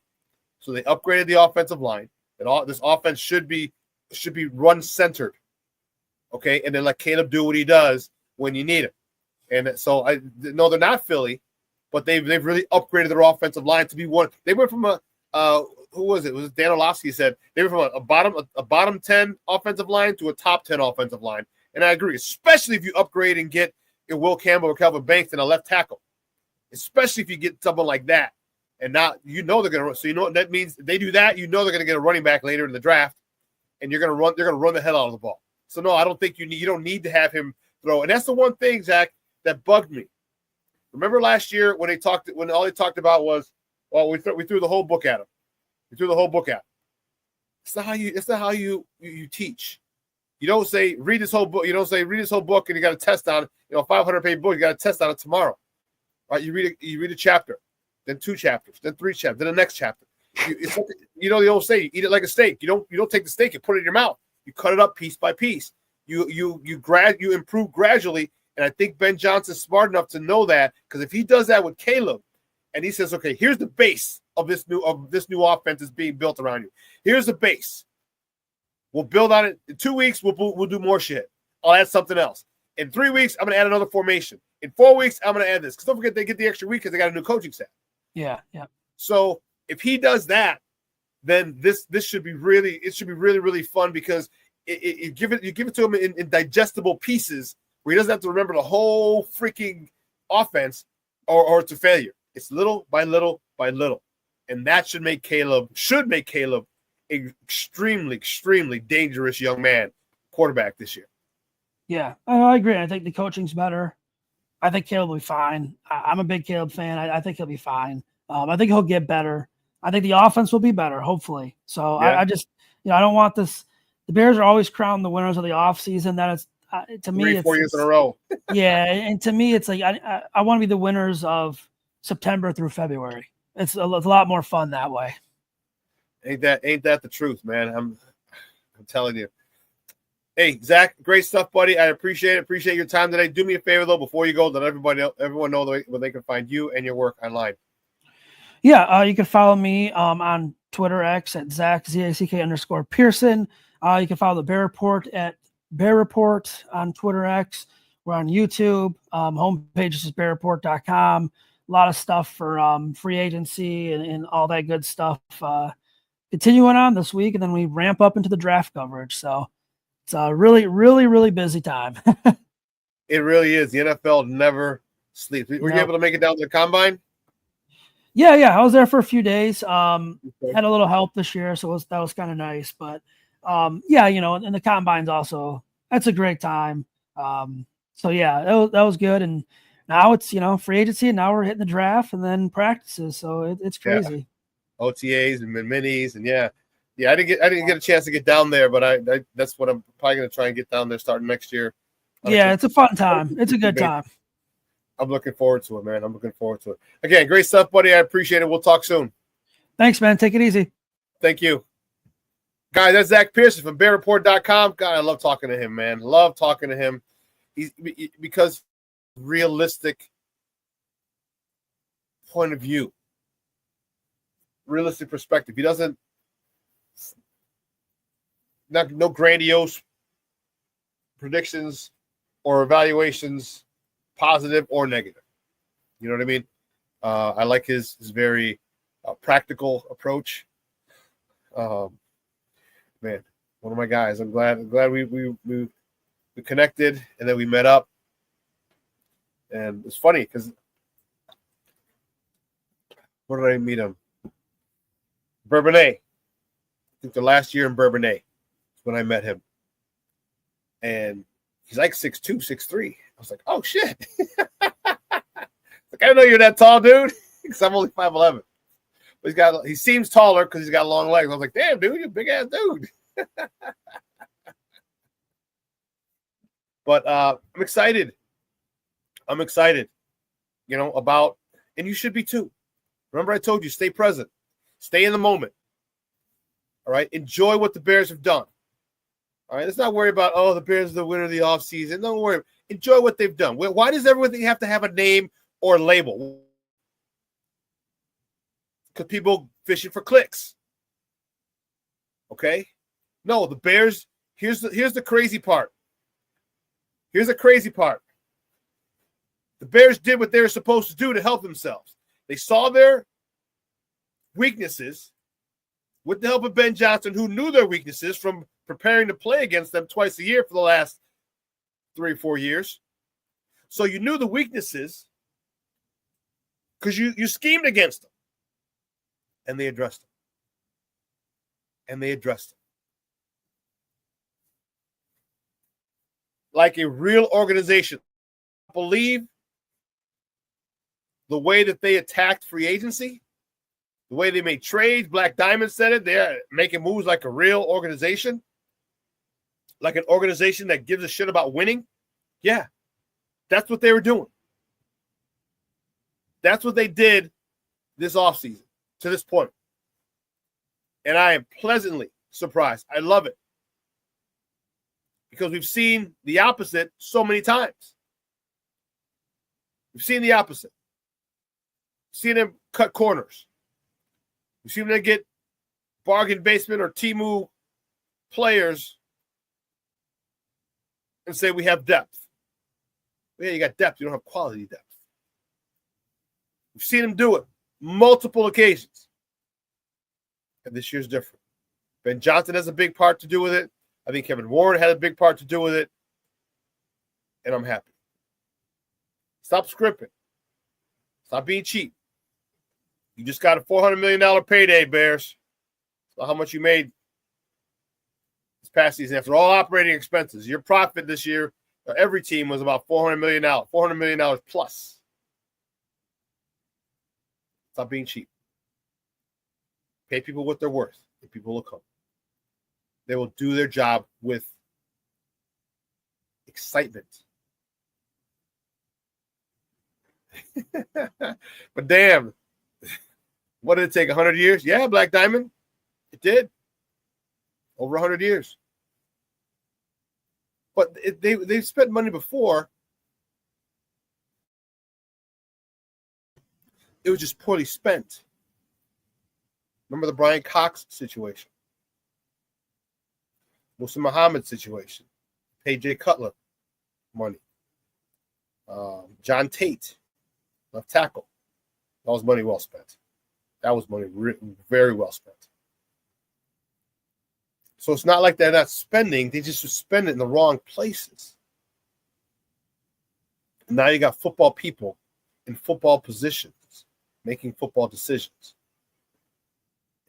So they upgraded the offensive line. And this offense should be run-centered. Okay? And then let Caleb do what he does when you need him. And so, no, they're not Philly, but they've really upgraded their offensive line to be one. They went from who was it? It was Dan Orlovsky said they were from a bottom 10 offensive line to a top 10 offensive line. And I agree, especially if you upgrade and get Will Campbell or Calvin Banks in a left tackle. Especially if you get someone like that. And now they're going to. So you know what that means? They do that. They're going to get a running back later in the draft, and they're going to run the hell out of the ball. So no, I don't think you don't need to have him throw. And that's the one thing, Zach, that bugged me. Remember last year when all they talked about was, well, we threw the whole book at him. We threw the whole book at him. It's not how you teach. You don't say read this whole book. You don't say read this whole book and you got a test on it. 500-page book. You got a test on it tomorrow, right? You read a chapter, then 2 chapters, then 3 chapters, then the next chapter. It's like, the old saying, you eat it like a steak. You don't take the steak and put it in your mouth. You cut it up piece by piece. You improve gradually. And I think Ben Johnson's smart enough to know that, because if he does that with Caleb, and he says, okay, here's the base of this new offense is being built around you. Here's the base. We'll build on it. In 2 weeks, we'll do more shit. I'll add something else. In 3 weeks, I'm going to add another formation. In 4 weeks, I'm going to add this. Because don't forget, they get the extra week because they got a new coaching staff. Yeah. So if he does that, then this should be really really fun, because you give it to him in digestible pieces where he doesn't have to remember the whole freaking offense or to failure. It's little by little by little. And that should make Caleb extremely, extremely dangerous young man quarterback this year. Yeah, I agree. I think the coaching's better. I think Caleb will be fine. I'm a big Caleb fan. I think he'll be fine. I think he'll get better. I think the offense will be better, hopefully. So yeah. I just, I don't want this. The Bears are always crowned the winners of the offseason. That is, to me, 4 years in a row. Yeah, and to me, it's like I want to be the winners of September through February. It's a lot more fun that way. Ain't that the truth, man? I'm telling you. Hey, Zach, great stuff, buddy. I appreciate it. Appreciate your time today. Do me a favor though, before you go, let everyone know where they can find you and your work online. Yeah, you can follow me on Twitter X at Zack _Pearson. You can follow the Bear Report at Bear Report on Twitter X. We're on YouTube. Homepage is bearreport.com. A lot of stuff for free agency and all that good stuff. Continuing on this week, and then we ramp up into the draft coverage. So it's a really, really, really busy time. It really is. The NFL never sleeps. Were you able to make it down to the combine? Yeah. I was there for a few days. Had a little help this year, so that was kind of nice. But and the combine's also, that's a great time. So yeah, that was good. And now it's free agency, and now we're hitting the draft and then practices. So it's crazy. Yeah. OTAs and minis, and yeah. I didn't get a chance to get down there, but that's what I'm probably going to try and get down there starting next year. Yeah, it's a fun time. It's a good time. I'm looking forward to it, man. I'm looking forward to it. Again, great stuff, buddy. I appreciate it. We'll talk soon. Thanks, man. Take it easy. Thank you. Guys, that's Zack Pearson from BearReport.com. God, I love talking to him, man. Love talking to him. Because realistic point of view, realistic perspective. He doesn't, no grandiose predictions or evaluations, positive or negative. You know what I mean? I like his very practical approach. Man, one of my guys. I'm glad we connected, and then we met up. And it's funny because where did I meet him? Bourbonnais. I think the last year in Bourbonnais is when I met him. And he's like 6'2", 6'3". I was like, oh shit. Like, I didn't know you're that tall, dude. Because I'm only 5'11". But he seems taller because he's got long legs. I was like, damn, dude, you're a big ass dude. But I'm excited. About, and you should be too. Remember, I told you, stay present, stay in the moment. All right, enjoy what the Bears have done. All right, let's not worry about, the Bears are the winner of the offseason. Don't worry. Enjoy what they've done. Why does everything have to have a name or label? Because people fishing for clicks. Okay? No, the Bears, here's the crazy part. Here's the crazy part. The Bears did what they were supposed to do to help themselves. They saw their weaknesses with the help of Ben Johnson, who knew their weaknesses from preparing to play against them twice a year for the last 3 or 4 years. So you knew the weaknesses because you schemed against them. And they addressed it. Like a real organization. I believe the way that they attacked free agency, the way they made trades, Black Diamond said it, they're making moves like a real organization, like an organization that gives a shit about winning. Yeah, that's what they were doing. That's what they did this offseason to this point. And I am pleasantly surprised. I love it. Because we've seen the opposite so many times. We've seen the opposite. We've seen them cut corners. We've seen them get bargain basement or Temu players and say we have depth. Well, yeah, you got depth. You don't have quality depth. We've seen them do it multiple occasions. And this year's different. Ben Johnson has a big part to do with it. I think Kevin Warren had a big part to do with it. And I'm happy. Stop scrimping. Stop being cheap. You just got a $400 million payday, Bears. That's not how much you made this past season. After all operating expenses, your profit this year, every team was about $400 million. $400 million plus. Stop being cheap. Pay people what they're worth, and people will come. They will do their job with excitement. But damn, what did it take, 100 years? Yeah, Black Diamond. It did. Over 100 years. But they've spent money before. It was just poorly spent. Remember the Brian Cox situation? Musa Muhammad situation. Paid Jay Cutler money. John Tate, left tackle. That was money well spent. That was money very well spent. So it's not like they're not spending. They just spend it in the wrong places. And now you got football people in football positions making football decisions.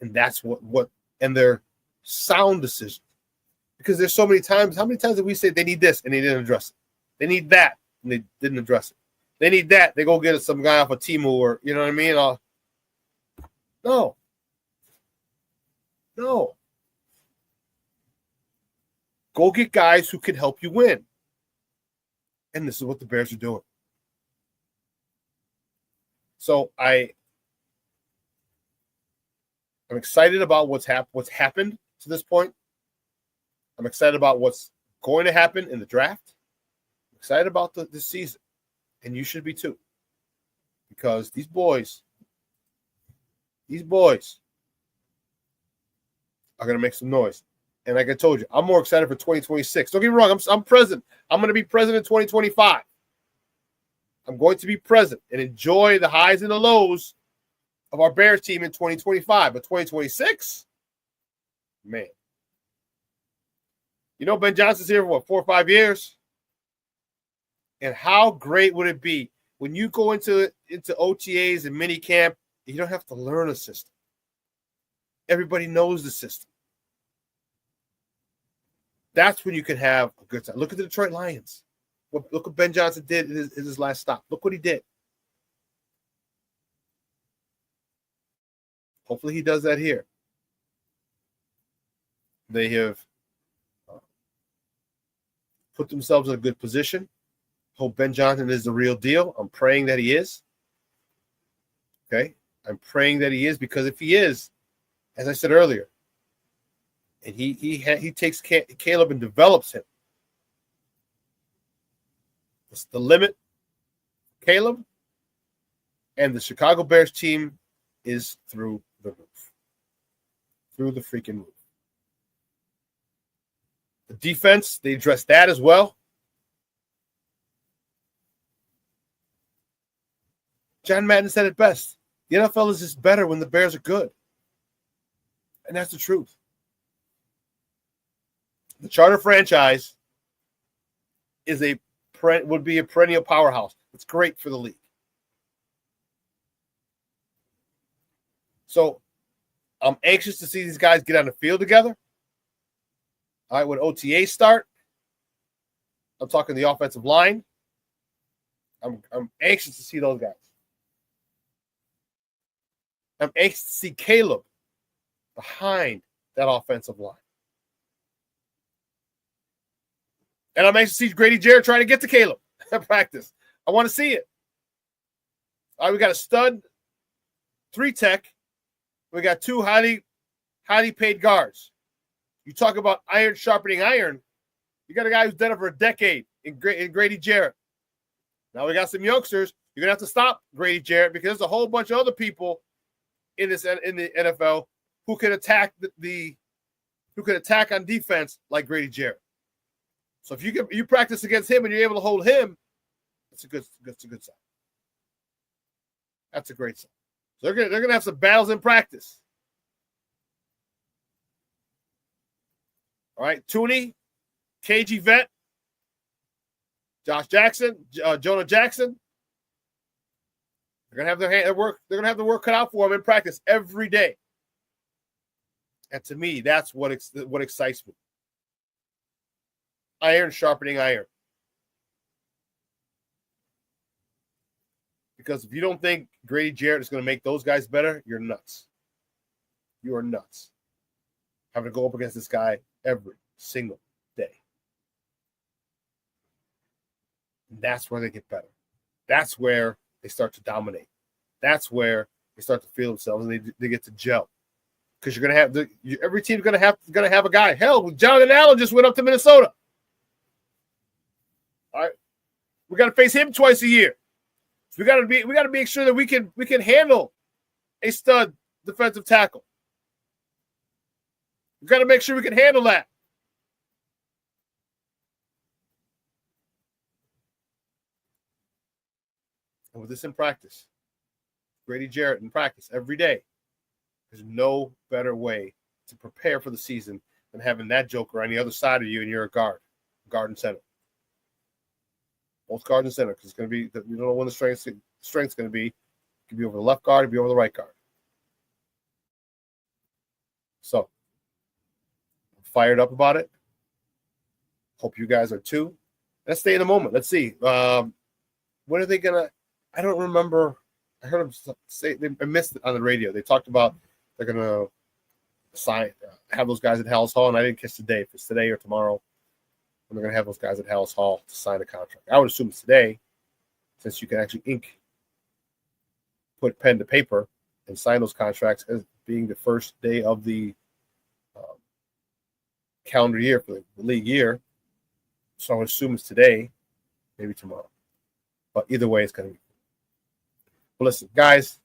And that's what and they're sound decisions. Because there's so many times, how many times did we say they need this and they didn't address it? They need that and they didn't address it. They need that. They go get some guy off of Temu or, you know what I mean? No. Go get guys who can help you win. And this is what the Bears are doing. So I'm excited about what's happened to this point. I'm excited about what's going to happen in the draft. I'm excited about this season. And you should be too. Because these boys are going to make some noise. And like I told you, I'm more excited for 2026. Don't get me wrong. I'm present. I'm going to be present in 2025. I'm going to be present and enjoy the highs and the lows of our Bears team in 2025. But 2026, man. You know, Ben Johnson's here for 4 or 5 years? And how great would it be when you go into OTAs and minicamp, you don't have to learn a system. Everybody knows the system. That's when you can have a good time. Look at the Detroit Lions. Look what Ben Johnson did in his last stop. Look what he did. Hopefully he does that here. They have put themselves in a good position. Hope Ben Johnson is the real deal. I'm praying that he is. Okay? I'm praying that he is, because if he is, as I said earlier, and he takes Caleb and develops him, it's the limit. Caleb and the Chicago Bears team is through the roof. Through the freaking roof. The defense, they addressed that as well. John Madden said it best. The NFL is just better when the Bears are good. And that's the truth. The Charter franchise would be a perennial powerhouse. It's great for the league. So I'm anxious to see these guys get on the field together. All right, when OTAs start, I'm talking the offensive line. I'm anxious to see those guys. I'm anxious to see Caleb behind that offensive line. And I'm anxious to see Grady Jarrett trying to get to Caleb at practice. I want to see it. All right, we got a stud 3-tech. We got 2 highly paid guards. You talk about iron sharpening iron. You got a guy who's done it for a decade in Grady Jarrett. Now we got some youngsters. You're gonna have to stop Grady Jarrett because there's a whole bunch of other people in the NFL who can attack who can attack on defense like Grady Jarrett. So if you practice against him and you're able to hold him, that's a good sign. That's a great sign. So they're gonna have some battles in practice. All right, Tooney, KG Vet, Josh Jackson, Jonah Jackson. They're gonna have their work. They're gonna have the work cut out for them in practice every day. And to me, that's what excites me. Iron sharpening iron. Because if you don't think Grady Jarrett is going to make those guys better, you're nuts. You are nuts. Having to go up against this guy every single day. And that's where they get better. That's where they start to dominate. That's where they start to feel themselves and they get to gel. Because you're going to have every team's going to have a guy. Hell, Jonathan Allen just went up to Minnesota. All right, we got to face him twice a year. So we got to make sure that we can handle a stud defensive tackle. We got to make sure we can handle that. And with this in practice, Grady Jarrett in practice every day, there's no better way to prepare for the season than having that joker on the other side of you and you're a guard and center. Both guard and center, because it's going to be, you don't know when the strength's going to be. It could be over the left guard, it could be over the right guard. So, I'm fired up about it. Hope you guys are too. Let's stay in the moment. Let's see. When are they going to, I don't remember. I heard them say, I missed it on the radio. They talked about they're going to have those guys at Hallis Hall, and I didn't catch the day, if it's today or tomorrow. And they're going to have those guys at Hallis Hall to sign a contract. I would assume it's today, since you can actually put pen to paper and sign those contracts as being the first day of the calendar year for the league year. So I would assume it's today, maybe tomorrow. But either way, it's going to be. Well, listen, guys,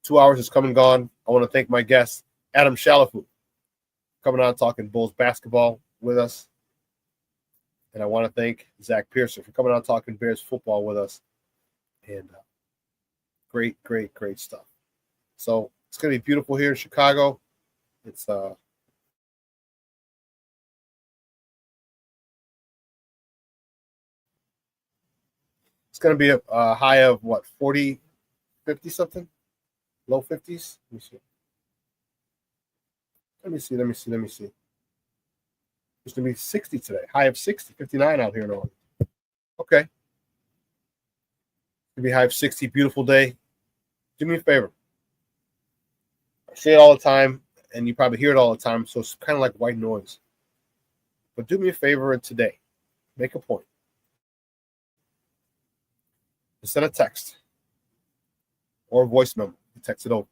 2 hours has come and gone. I want to thank my guest, Adam Chalifoux, coming on talking Bulls basketball with us. And I want to thank Zack Pearson for coming on talking Bears football with us. And great stuff. So it's going to be beautiful here in Chicago. It's going to be a high of what, 40, 50 something? Low 50s? Let me see. It's going to be 60 today. High of 60, 59 out here in Oregon. Okay. It's going to be high of 60. Beautiful day. Do me a favor. I say it all the time, and you probably hear it all the time, so it's kind of like white noise. But do me a favor and today, make a point. Send a text or a voice memo. You text it over.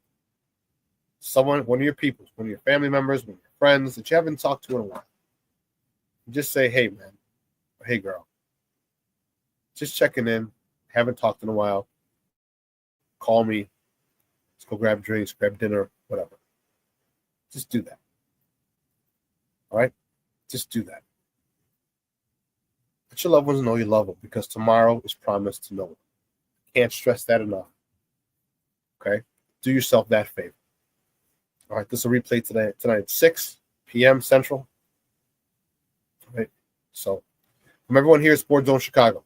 Someone, one of your people, one of your family members, one of your friends that you haven't talked to in a while. You just say, hey, man, or hey, girl. Just checking in. Haven't talked in a while. Call me. Let's go grab drinks, grab dinner, whatever. Just do that. All right? Just do that. Let your loved ones know you love them, because tomorrow is promised to no one. Can't stress that enough. Okay? Do yourself that favor. All right, this will replay tonight at 6 p.m. Central. All right? So, from everyone here at Sports Zone Chicago,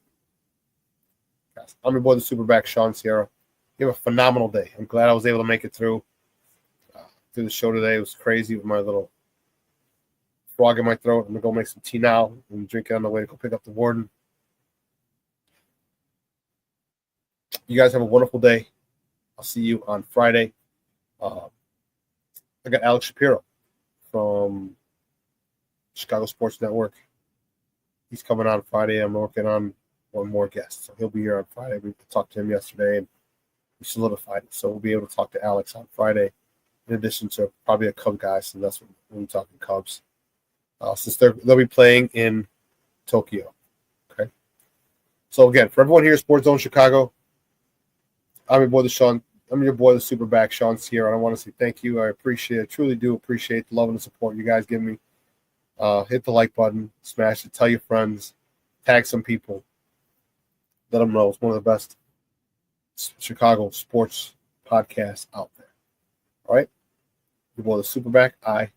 guys, I'm your boy, the SuperBack, Shawn Sierra. You have a phenomenal day. I'm glad I was able to make it through. through the show today. It was crazy with my little frog in my throat. I'm going to go make some tea now and drink it on the way to go pick up the warden. You guys have a wonderful day. I'll see you on Friday. I got Alex Shapiro from Chicago Sports Network. He's coming on Friday. I'm working on one more guest. So he'll be here on Friday. We talked to him yesterday and we solidified it. So we'll be able to talk to Alex on Friday, in addition to probably a Cub guy, so that's when we're talking Cubs. Since they'll be playing in Tokyo. Okay. So again, for everyone here at Sports Zone Chicago, I'm your boy, the SuperBack, Shawn Sierra. I want to say thank you. I appreciate it. Truly do appreciate the love and the support you guys give me. Hit the like button, smash it, tell your friends, tag some people. Let them know it's one of the best Chicago sports podcasts out there. All right? Your boy, the SuperBack.